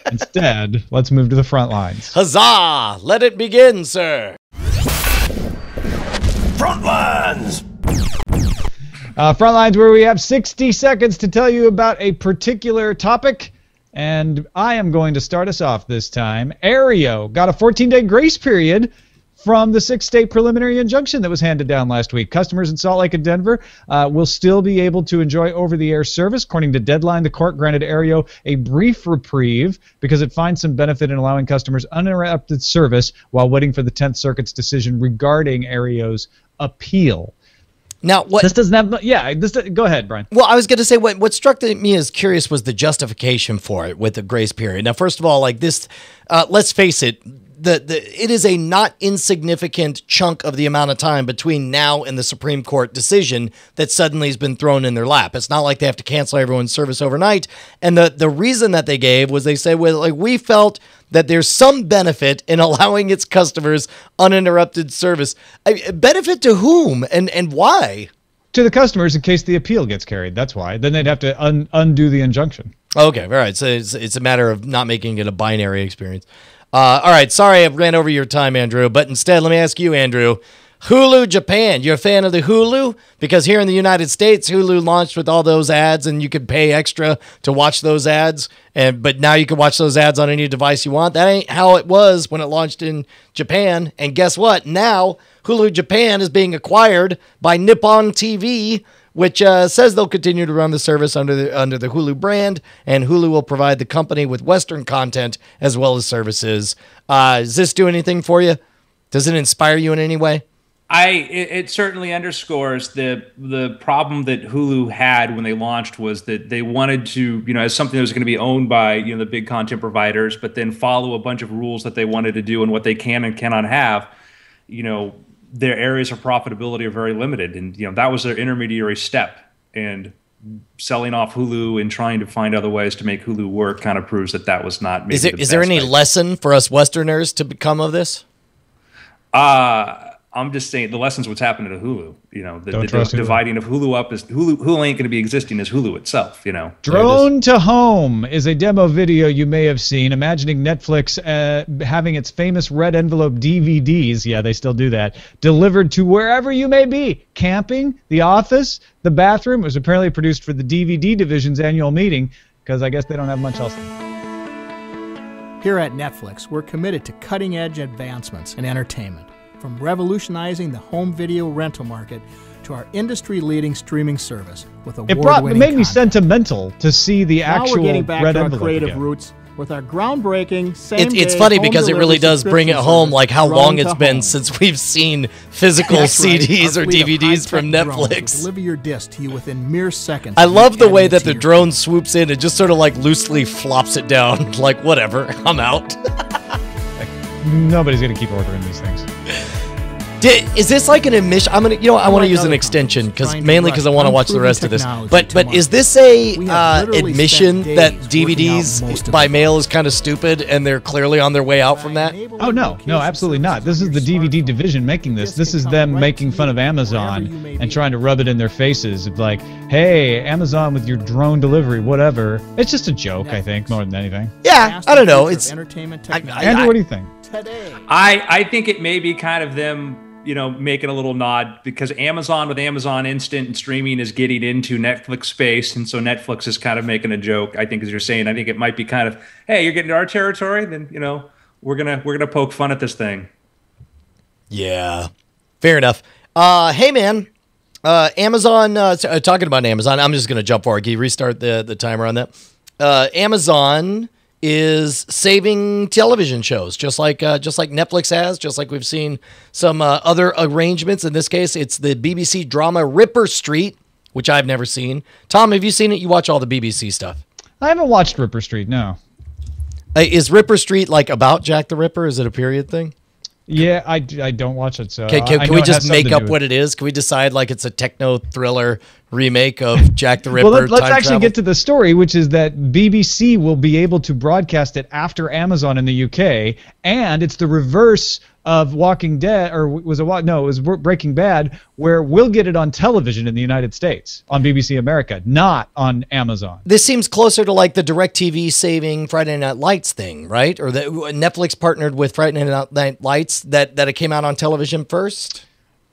Instead, let's move to the front lines. Huzzah! Let it begin, sir. Front lines! Front lines, where we have 60 seconds to tell you about a particular topic. And I am going to start us off this time. Aereo got a 14-day grace period from the 6-state preliminary injunction that was handed down last week. Customers in Salt Lake and Denver will still be able to enjoy over-the-air service. According to Deadline, the court granted Aereo a brief reprieve because it finds some benefit in allowing customers uninterrupted service while waiting for the 10th Circuit's decision regarding Aereo's appeal. Now, what this doesn't have? Yeah, go ahead, Brian. Well, I was going to say what struck me as curious was the justification for it with the grace period. Now, first of all, like this, let's face it. It is a not insignificant chunk of the amount of time between now and the Supreme Court decision that suddenly has been thrown in their lap. It's not like they have to cancel everyone's service overnight. And the reason that they gave was they said, well, like, we felt that there's some benefit in allowing its customers uninterrupted service. Benefit to whom and why? To the customers in case the appeal gets carried. That's why. Then they'd have to undo the injunction. Okay, all right. So it's a matter of not making it a binary experience. All right, sorry I ran over your time, Andrew, but instead let me ask you, Andrew, Hulu Japan, you're a fan of the Hulu? Because here in the United States, Hulu launched with all those ads, and you could pay extra to watch those ads, but now you can watch those ads on any device you want. That ain't how it was when it launched in Japan, and guess what? Now, Hulu Japan is being acquired by Nippon TV, which says they'll continue to run the service under the Hulu brand, and Hulu will provide the company with Western content as well as services. Does this do anything for you? Does it inspire you in any way? It certainly underscores the problem that Hulu had when they launched, was that they wanted to, as something that was going to be owned by, the big content providers, but then follow a bunch of rules that they wanted to do and what they can and cannot have. Their areas of profitability are very limited, and that was their intermediary step. And selling off Hulu and trying to find other ways to make Hulu work kind of proves that was not. Maybe is there any lesson for us Westerners to become of this? I'm just saying the lessons what's happening to Hulu. The dividing of Hulu up is Hulu ain't going to be existing as Hulu itself. Drone to Home is a demo video you may have seen, imagining Netflix having its famous red envelope DVDs. Yeah, they still do that. Delivered to wherever you may be, camping, the office, the bathroom. It was apparently produced for the DVD division's annual meeting because I guess they don't have much else. Here at Netflix, we're committed to cutting-edge advancements in entertainment. From revolutionizing the home video rental market to our industry-leading streaming service with award-winning It made me sentimental to see the actual we're getting back red to our envelope creative again. roots with our groundbreaking It's funny because it really does bring it home, like how long it's been since we've seen physical CDs or DVDs from Netflix. Deliver your disc to you within mere seconds. I love the way that the drone swoops in and just sort of like loosely flops it down, like whatever, I'm out. Nobody's gonna keep ordering these things. Is this like an admission? I want to use an extension mainly because I want to watch the rest of this. But is this a admission that DVDs by mail is kind of stupid and they're clearly on their way out from that? Oh no, absolutely not. This is the DVD division making this. This is them making fun of Amazon and trying to rub it in their faces. Like, hey, Amazon with your drone delivery, whatever. It's just a joke, I think, more than anything. Yeah, I don't know. It's Andrew, what do you think? I think it may be kind of them, making a little nod because Amazon with Amazon Instant and streaming is getting into Netflix space. And so Netflix is kind of making a joke, I think, as you're saying. I think it might be kind of, hey, you're getting to our territory, then, we're going to poke fun at this thing. Yeah, fair enough. Hey, man, Amazon, talking about Amazon, I'm just going to jump forward. Can you restart the timer on that? Amazon is saving television shows, just like Netflix has, just like we've seen some other arrangements. In this case, it's the BBC drama Ripper Street, which I've never seen. Tom, have you seen it? You watch all the BBC stuff. I haven't watched Ripper Street, no. Is Ripper Street like about Jack the Ripper? Is it a period thing? Yeah, I don't watch it, so can we just make up what it is? Can we decide like it's a techno thriller remake of Jack the Ripper? Well, let's actually get to the story, which is that BBC will be able to broadcast it after Amazon in the UK, and it's the reverse of Walking Dead, or it was Breaking Bad, where we'll get it on television in the United States on BBC America, not on Amazon. This seems closer to like the DirecTV saving Friday Night Lights thing, right? Or that Netflix partnered with Friday Night Lights that it came out on television first.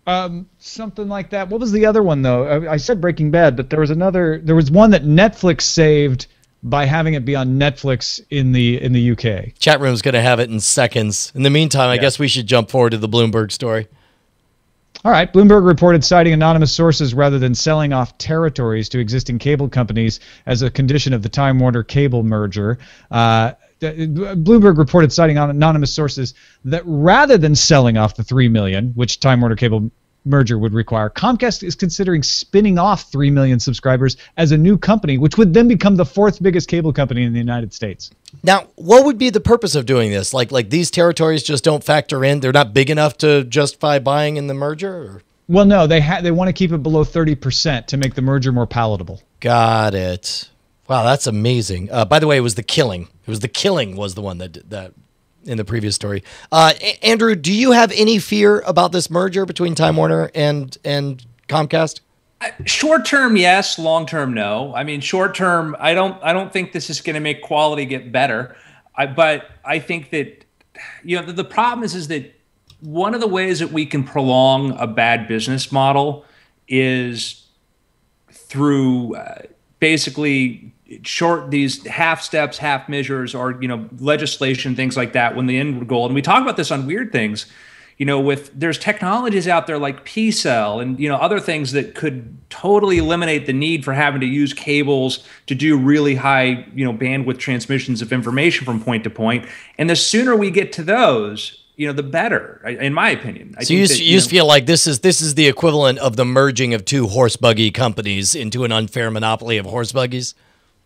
Something like that. What was the other one though? I said Breaking Bad, but there was one that Netflix saved by having it be on Netflix in the UK. Chat room's going to have it in seconds. In the meantime, I guess we should jump forward to the Bloomberg story. All right. Bloomberg reported citing anonymous sources rather than selling off territories to existing cable companies as a condition of the Time Warner cable merger. Bloomberg reported citing anonymous sources that rather than selling off the $3 million, which Time Warner cable merger would require, Comcast is considering spinning off 3 million subscribers as a new company, which would then become the fourth biggest cable company in the United States. Now, what would be the purpose of doing this? Like these territories just don't factor in? They're not big enough to justify buying in the merger? Or? Well, no, they want to keep it below 30% to make the merger more palatable. Got it. Wow, that's amazing. By the way, it was The Killing. The Killing was the one that in the previous story. Andrew, do you have any fear about this merger between Time Warner and Comcast? Short term, yes. Long term, no. I mean, short term, I don't think this is going to make quality get better. But I think that the problem is that one of the ways that we can prolong a bad business model is through basically short these half steps, half measures, or legislation, things like that. When the end goal, and we talk about this on Weird Things, there's technologies out there like P-Cell and other things that could totally eliminate the need for having to use cables to do really high bandwidth transmissions of information from point to point. And the sooner we get to those, the better, in my opinion. So you just feel like this is the equivalent of the merging of two horse buggy companies into an unfair monopoly of horse buggies?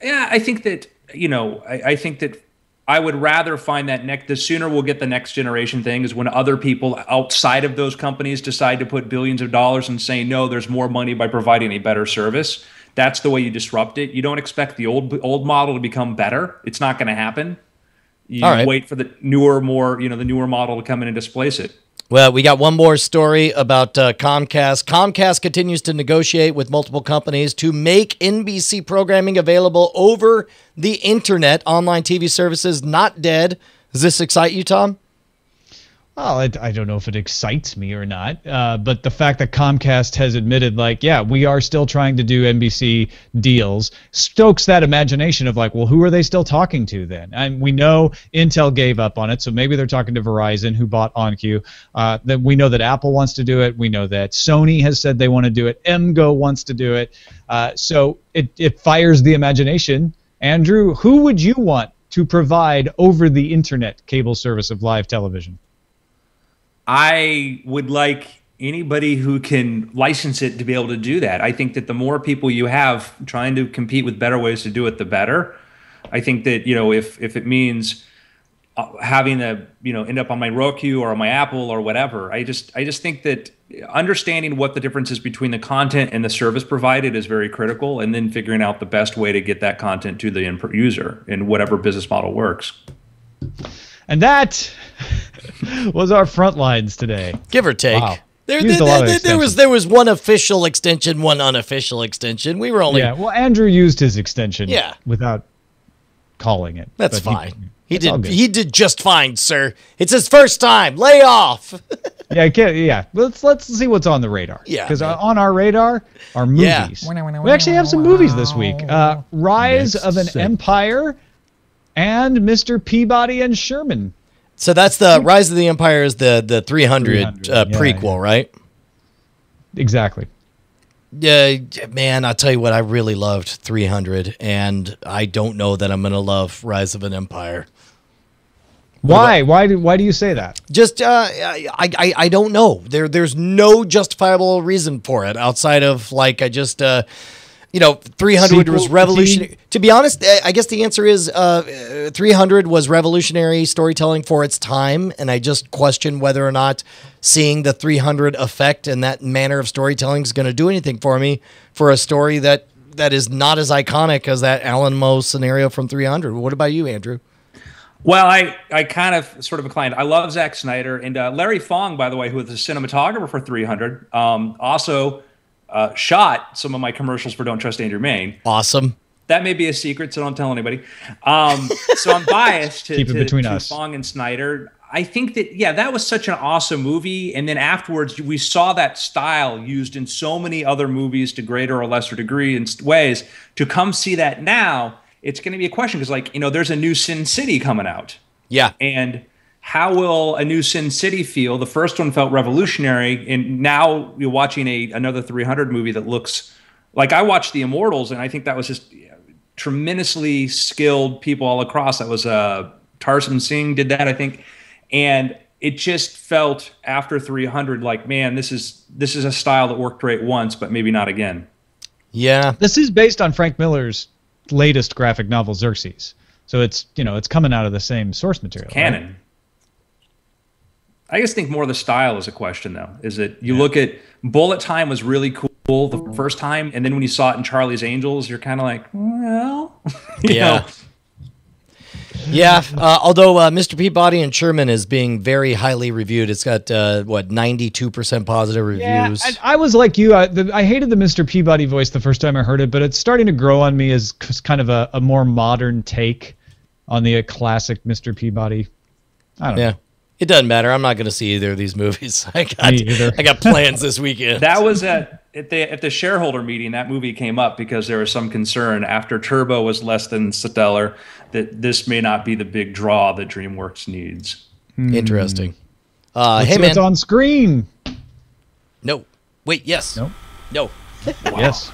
Yeah, I think that I think that I would rather find that the sooner we'll get the next generation thing is when other people outside of those companies decide to put billions of dollars and say, no, there's more money by providing a better service. That's the way you disrupt it. You don't expect the old model to become better. It's not going to happen. You wait for the newer model to come in and displace it. Well, we got one more story about Comcast. Comcast continues to negotiate with multiple companies to make NBC programming available over the internet. Online TV services not dead. Does this excite you, Tom? Well, I don't know if it excites me or not, but the fact that Comcast has admitted, like, yeah, we are still trying to do NBC deals, stokes that imagination of like, well, who are they still talking to then? And we know Intel gave up on it, so maybe they're talking to Verizon, who bought OnQ. Then we know that Apple wants to do it. We know that Sony has said they want to do it. MGO wants to do it. So it fires the imagination. Andrew, who would you want to provide over the internet cable service of live television? I would like anybody who can license it to be able to do that. I think that the more people you have trying to compete with better ways to do it, the better. I think that, if it means having to, end up on my Roku or on my Apple or whatever, I just think that understanding what the difference is between the content and the service provided is very critical, and then figuring out the best way to get that content to the end user in whatever business model works. And that was our front lines today. Give or take. Wow. There was one official extension, one unofficial extension. We were only... Yeah, well, Andrew used his extension without calling it. That's fine. He did just fine, sir. It's his first time. Lay off. Let's see what's on the radar. Yeah. Because on our radar are movies. Yeah. We actually have some movies this week. Rise of an Empire and Mr. Peabody and Sherman. So that's the Rise of the Empire is the 300 prequel, right? Exactly. Yeah, man, I'll tell you what, I really loved 300, and I don't know that I'm going to love Rise of an Empire. Why? Why do you say that? Just I don't know. There's no justifiable reason for it outside of like 300 was revolutionary. To be honest, I guess the answer is 300 was revolutionary storytelling for its time, and I just question whether or not seeing the 300 effect and that manner of storytelling is going to do anything for me for a story that is not as iconic as that Alan Moe scenario from 300. What about you, Andrew? Well, I kind of sort of inclined. I love Zack Snyder, and Larry Fong, by the way, who was the cinematographer for 300, also shot some of my commercials for Don't Trust Andrew Mayne. Awesome. That may be a secret, so don't tell anybody. So I'm biased to Fong and Snyder. I think that, that was such an awesome movie. And then afterwards, we saw that style used in so many other movies to greater or lesser degree in ways. To come see that now, it's going to be a question because, there's a new Sin City coming out. Yeah. And how will a new Sin City feel? The first one felt revolutionary, and now you're watching another 300 movie that looks like I watched The Immortals, and I think that was just tremendously skilled people all across. That was Tarsem Singh did that, I think, and it just felt after 300 like, man, this is a style that worked great once, but maybe not again. Yeah, this is based on Frank Miller's latest graphic novel Xerxes, so it's coming out of the same source material. Canon. Right? I just think more of the style is a question, though. Is that you look at Bullet Time was really cool the first time, and then when you saw it in Charlie's Angels, you're kind of like, well, you know. Yeah, although Mr. Peabody and Sherman is being very highly reviewed. It's got, 92% positive reviews. Yeah, I was like you. I hated the Mr. Peabody voice the first time I heard it, but it's starting to grow on me as kind of a more modern take on the classic Mr. Peabody. I don't know. It doesn't matter. I'm not going to see either of these movies. I got plans this weekend. That was at the shareholder meeting. That movie came up because there was some concern after Turbo was less than stellar that this may not be the big draw that DreamWorks needs. Interesting. Hey, see man. what's on screen. No. Wait, yes. No. No. Yes.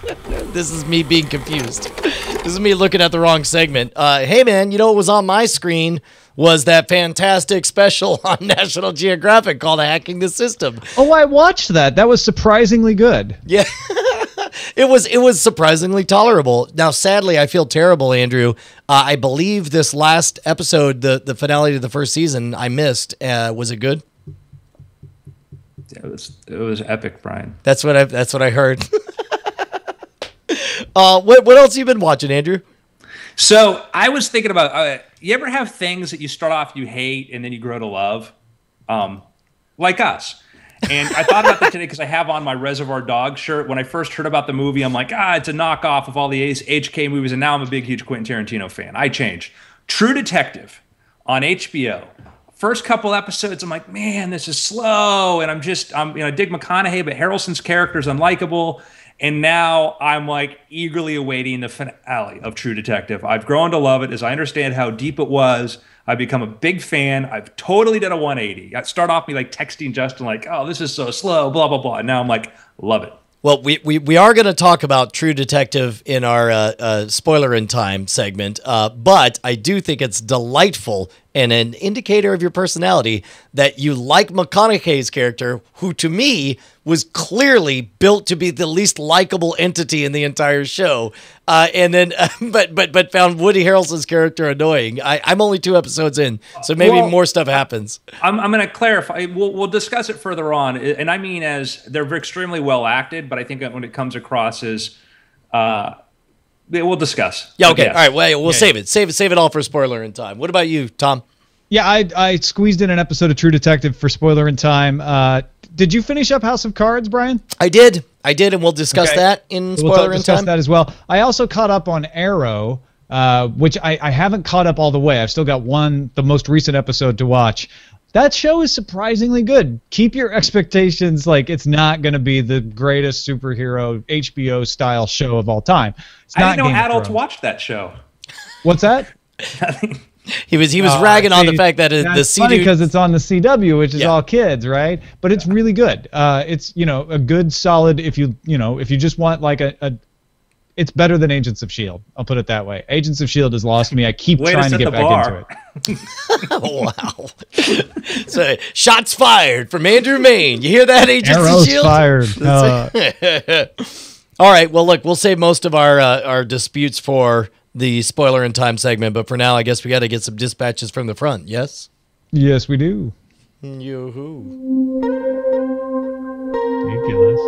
This is me being confused. This is me looking at the wrong segment. Hey, man, you know what was on my screen was that fantastic special on National Geographic called Hacking the System. Oh, I watched that. That was surprisingly good. Yeah. It was surprisingly tolerable. Now, sadly, I feel terrible, Andrew. I believe this last episode, the finale to the first season, I missed. Was it good? It was epic, Brian. That's what I heard. What else have you been watching, Andrew? So I was thinking about, you ever have things that you start off you hate and then you grow to love? Like us. And I thought about that today because I have on my Reservoir Dogs shirt. When I first heard about the movie, I'm like, it's a knockoff of all the HK movies, and now I'm a big, huge Quentin Tarantino fan. I changed. True Detective on HBO. First couple episodes, I'm like, man, this is slow, and I dig McConaughey, but Harrelson's character is unlikable. And now I'm like eagerly awaiting the finale of True Detective. I've grown to love it as I understand how deep it was. I've become a big fan. I've totally done a 180. I start off me like texting Justin like, oh, this is so slow, blah, blah, blah. And now I'm like, love it. Well, we are going to talk about True Detective in our spoiler in time segment, but I do think it's delightful and an indicator of your personality that you like McConaughey's character, who to me was clearly built to be the least likable entity in the entire show, and then but found Woody Harrelson's character annoying. I'm only 2 episodes in, so maybe more stuff happens. I'm going to clarify. We'll discuss it further on, and I mean as they're extremely well acted, but I think that when it comes across as we'll discuss. Yeah, okay. Yes. All right, well, we'll save it. Save it all for spoiler in time. What about you, Tom? Yeah, I squeezed in an episode of True Detective for spoiler in time. Did you finish up House of Cards, Brian? I did, and we'll discuss that in spoiler in time. Discuss that as well. I also caught up on Arrow, which I haven't caught up all the way. I've still got the most recent episode to watch. That show is surprisingly good. Keep your expectations like it's not going to be the greatest superhero HBO style show of all time. I didn't know adults watched that show. What's that? He was ragging on the fact that the CW, funny because it's on the CW, which is all kids, right? But it's really good. It's a good solid if you just want like it's better than Agents of S.H.I.E.L.D. I'll put it that way. Agents of S.H.I.E.L.D. has lost me. I keep trying to get back into it. Wow. So, shots fired from Andrew Main. You hear that, Agents of S.H.I.E.L.D.? Fired. All right. Well, look, we'll save most of our disputes for the spoiler in time segment, but for now, I guess we got to get some dispatches from the front. Yes? Yes, we do. Yoo-hoo. Ridiculous.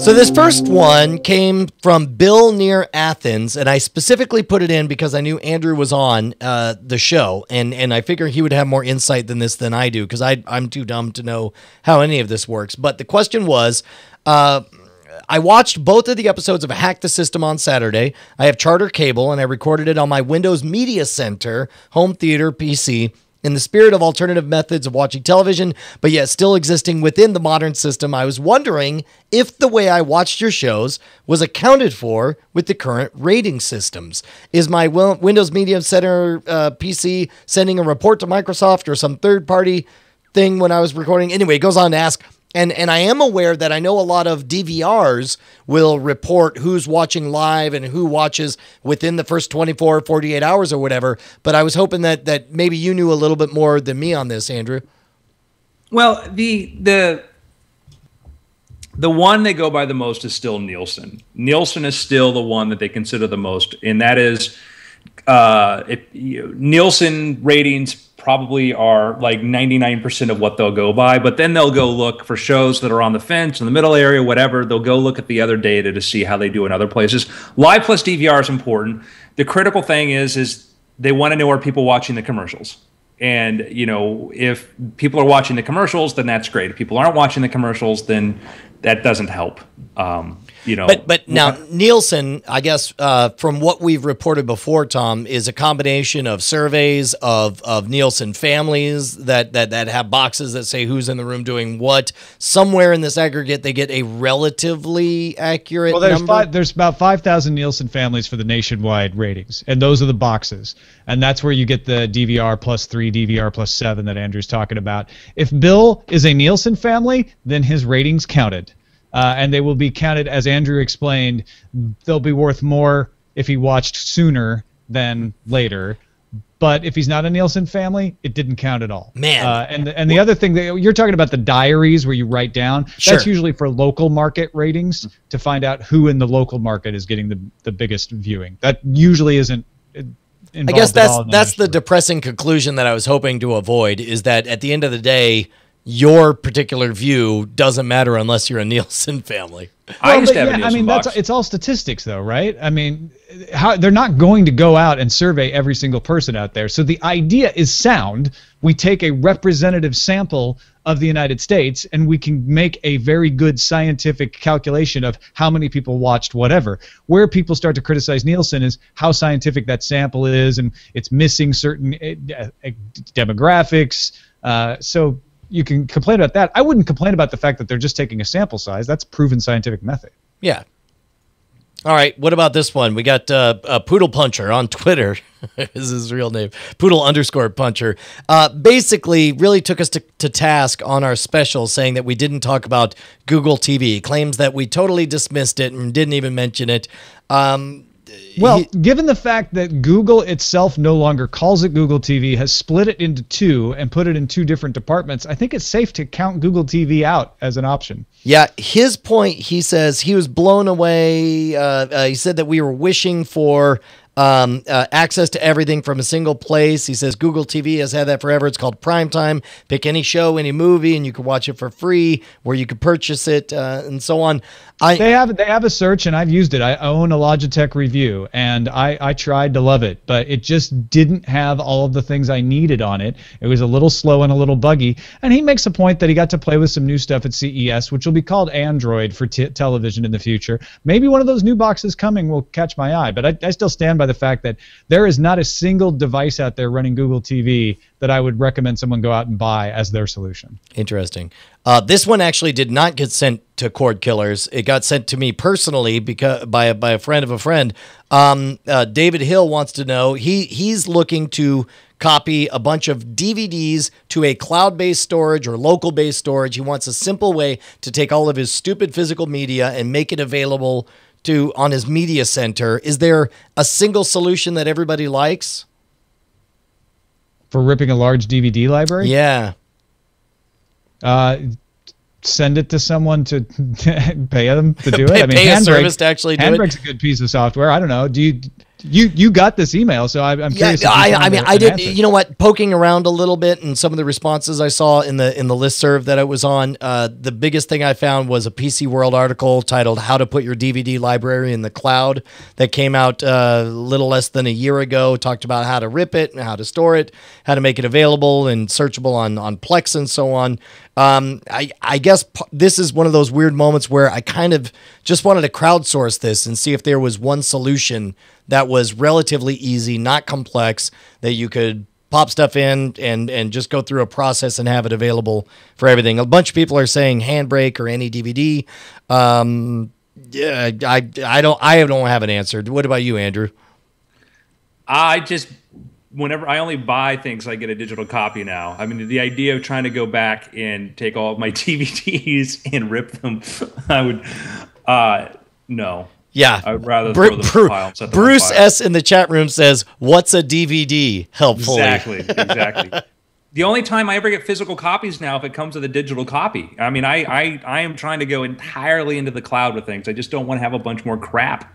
So this first one came from Bill near Athens, and I specifically put it in because I knew Andrew was on the show, and I figure he would have more insight than I do, because I'm too dumb to know how any of this works. But the question was, I watched both of the episodes of Hack the System on Saturday. I have Charter Cable, and I recorded it on my Windows Media Center home theater PC. In the spirit of alternative methods of watching television, but yet still existing within the modern system, I was wondering if the way I watched your shows was accounted for with the current rating systems. Is my Windows Media Center PC sending a report to Microsoft or some third-party thing when I was recording? Anyway, it goes on to ask, and I am aware that I know a lot of DVRs will report who's watching live and who watches within the first 24, 48 hours or whatever, but I was hoping that maybe you knew a little bit more than me on this, Andrew. Well, the one they go by the most is still Nielsen. Nielsen is still the one that they consider the most, and that is Nielsen ratings probably are like 99% of what they'll go by, but then they'll go look for shows that are on the fence, in the middle area, whatever. They'll go look at the other data to see how they do in other places. Live plus DVR is important. The critical thing is they want to know are people watching the commercials. And, if people are watching the commercials, then that's great. If people aren't watching the commercials, then that doesn't help. you know. But now Nielsen, I guess, from what we've reported before, Tom, is a combination of surveys of Nielsen families that have boxes that say who's in the room doing what. Somewhere in this aggregate, they get a relatively accurate number. There's about 5,000 Nielsen families for the nationwide ratings, and those are the boxes. And that's where you get the DVR plus 3, DVR plus 7 that Andrew's talking about. If Bill is a Nielsen family, then his ratings counted. And they will be counted, as Andrew explained, they'll be worth more if he watched sooner than later. But if he's not a Nielsen family, it didn't count at all. Man. And the other thing, that you're talking about the diaries where you write down, Sure. That's usually for local market ratings to find out who in the local market is getting the biggest viewing. That usually isn't I guess that's the depressing conclusion that I was hoping to avoid, is that at the end of the day, your particular view doesn't matter unless you're a Nielsen family. I used to have a Nielsen box. It's all statistics, though, right? I mean, they're not going to go out and survey every single person out there. So the idea is sound. We take a representative sample of the United States, and we can make a very good scientific calculation of how many people watched whatever. Where people start to criticize Nielsen is how scientific that sample is, and it's missing certain demographics. So you can complain about that. I wouldn't complain about the fact that they're just taking a sample size. That's proven scientific method. Yeah. All right. What about this one? We got Poodle Puncher on Twitter. Is his real name. Poodle_Puncher. Basically really took us to task on our special, saying that we didn't talk about Google TV. Claims that we totally dismissed it and didn't even mention it. Well, given the fact that Google itself no longer calls it Google TV, has split it into two and put it in two different departments, I think it's safe to count Google TV out as an option. Yeah, his point, he says he was blown away. He said that we were wishing for access to everything from a single place. He says Google TV has had that forever. It's called Primetime. Pick any show, any movie, and you can watch it for free, where you could purchase it, and so on. They have a search, and I've used it. I own a Logitech Review, and I tried to love it, but it just didn't have all of the things I needed on it. It was a little slow and a little buggy. And he makes a point that he got to play with some new stuff at CES, which will be called Android for television in the future. Maybe one of those new boxes coming will catch my eye, but I still stand by the fact that there is not a single device out there running Google TV that I would recommend someone go out and buy as their solution. Interesting. This one actually did not get sent to Cordkillers. It got sent to me personally because by a friend of a friend. David Hill wants to know, he's looking to copy a bunch of DVDs to a cloud-based storage or local-based storage. He wants a simple way to take all of his stupid physical media and make it available on his media center. Is there a single solution that everybody likes? For ripping a large DVD library? Yeah. Send it to someone to pay them to do it. I mean, pay a service to actually do it. Handbrake's a good piece of software. I don't know. Do you got this email? So I'm curious. Yeah, I mean, I did. You know what? Poking around a little bit, and some of the responses I saw in the listserv that I was on, the biggest thing I found was a PC World article titled "How to Put Your DVD Library in the Cloud" that came out a little less than a year ago. Talked about how to rip it and how to store it, how to make it available and searchable on Plex and so on. I guess this is one of those weird moments where I kind of just wanted to crowdsource this and see if there was one solution that was relatively easy, not complex, that you could pop stuff in and just go through a process and have it available for everything. A bunch of people are saying Handbrake or any DVD. Yeah, I don't have an answer. What about you, Andrew? Whenever I only buy things, I get a digital copy now. I mean, the idea of trying to go back and take all of my DVDs and rip them, I would, no. Yeah. I'd rather throw them in a pile and set them Bruce on fire. S. in the chat room says, "What's a DVD?" Helpfully. Exactly. The only time I ever get physical copies now, if it comes with a digital copy. I mean, I am trying to go entirely into the cloud with things. I just don't want to have a bunch more crap.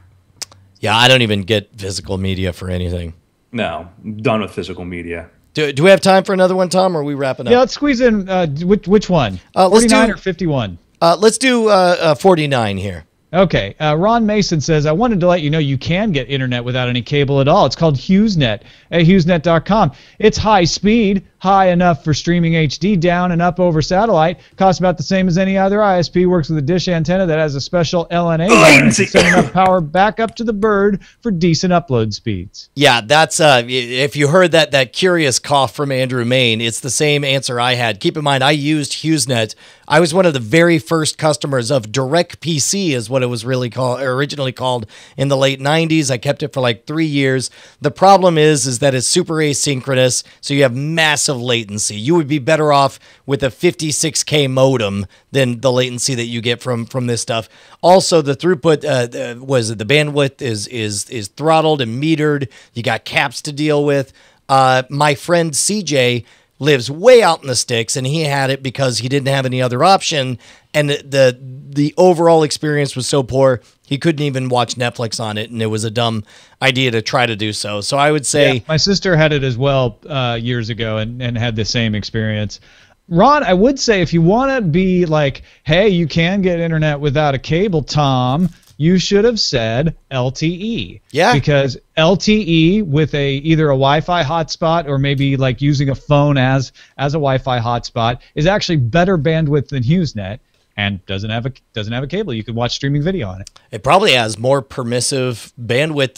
Yeah, I don't even get physical media for anything. No, I'm done with physical media. Do we have time for another one, Tom, or are we wrapping up? Yeah, let's squeeze in, which one? 49 or 51? Let's do 49 here. Okay. Ron Mason says, I wanted to let you know you can get internet without any cable at all. It's called HughesNet at HughesNet.com. It's high speed, high enough for streaming HD, down and up over satellite. Costs about the same as any other ISP. Works with a dish antenna that has a special LNA that can send enough power back up to the bird for decent upload speeds. Yeah, that's if you heard that curious cough from Andrew Main, it's the same answer I had. Keep in mind, I used HughesNet. I was one of the very first customers of Direct PC, is what it was really called, originally called, in the late 90s. I kept it for like 3 years. The problem is that it's super asynchronous, so you have massive latency. You would be better off with a 56K modem than the latency that you get from this stuff. Also, the throughput the bandwidth is throttled and metered. You got caps to deal with. My friend CJ lives way out in the sticks, and he had it because he didn't have any other option, and the overall experience was so poor he couldn't even watch Netflix on it, and it was a dumb idea to try to do so. So I would say my sister had it as well years ago and had the same experience. Ron, I would say if you want to be like, hey, you can get internet without a cable, Tom, you should have said LTE. Yeah. Because LTE with either a Wi-Fi hotspot or maybe like using a phone as a Wi-Fi hotspot is actually better bandwidth than HughesNet, and doesn't have a cable. You could watch streaming video on it. It probably has more permissive bandwidth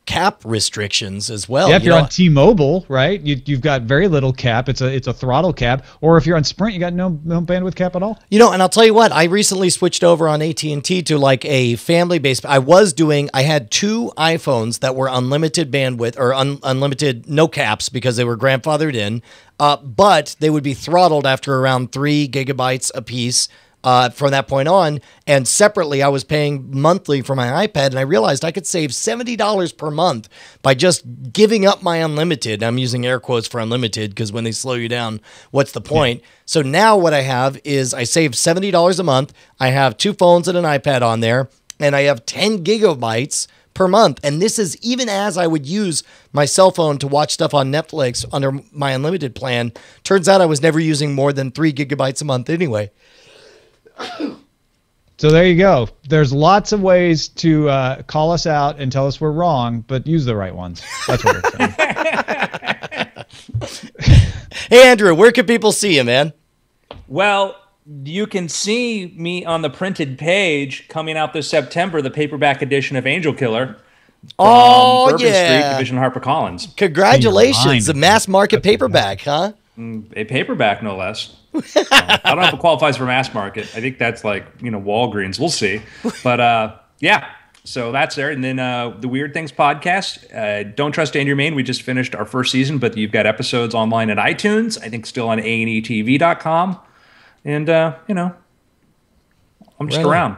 cap restrictions as well. Yeah, if you're on T-Mobile, right? You've got very little cap. It's a throttle cap. Or if you're on Sprint, you got no bandwidth cap at all. And I'll tell you what, I recently switched over on AT&T to like a family-based. I had 2 iPhones that were unlimited bandwidth or unlimited no caps because they were grandfathered in. But they would be throttled after around 3 gigabytes a piece from that point on. And separately, I was paying monthly for my iPad, and I realized I could save $70 per month by just giving up my unlimited. I'm using air quotes for unlimited because when they slow you down, what's the point? Yeah. So now what I have is I save $70 a month. I have 2 phones and an iPad on there, and I have 10 gigabytes per month. And this is even as I would use my cell phone to watch stuff on Netflix under my unlimited plan. Turns out I was never using more than 3 gigabytes a month anyway. So there you go. There's lots of ways to call us out and tell us we're wrong, but use the right ones. That's what we're saying. Hey, Andrew, where can people see you, man? Well, you can see me on the printed page coming out this September, the paperback edition of Angel Killer. Bourbon Street, Division HarperCollins. Congratulations. The mass market paperback, huh? A paperback, no less. I don't know if it qualifies for mass market. I think that's like, Walgreens. We'll see. But yeah, so that's there. And then the Weird Things podcast. Don't Trust Andrew Main. We just finished our first season, but you've got episodes online at iTunes. I think still on ANETV.com. And, I'm just around.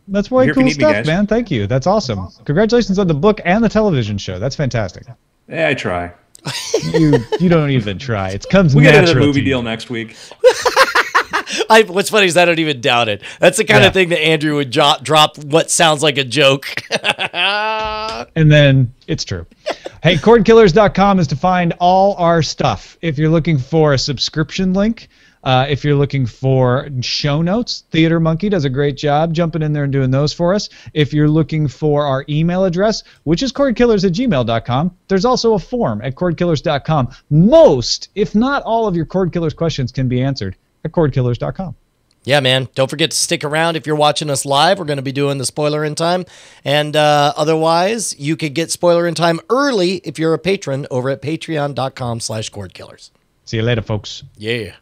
That's way cool stuff, man. Thank you. That's awesome. Congratulations on the book and the television show. That's fantastic. Yeah, I try. You don't even try. It comes we natural. We get another movie deal next week. What's funny is I don't even doubt it. That's the kind of thing that Andrew would drop what sounds like a joke. And then it's true. Hey, Cordkillers.com is to find all our stuff. If you're looking for a subscription link, if you're looking for show notes, Theater Monkey does a great job jumping in there and doing those for us. If you're looking for our email address, which is cordkillers@gmail.com, there's also a form at cordkillers.com. Most, if not all, of your Cord Killers questions can be answered at cordkillers.com. Yeah, man. Don't forget to stick around if you're watching us live. We're going to be doing the Spoiler in Time. And otherwise, you could get Spoiler in Time early if you're a patron over at patreon.com/cordkillers. See you later, folks. Yeah.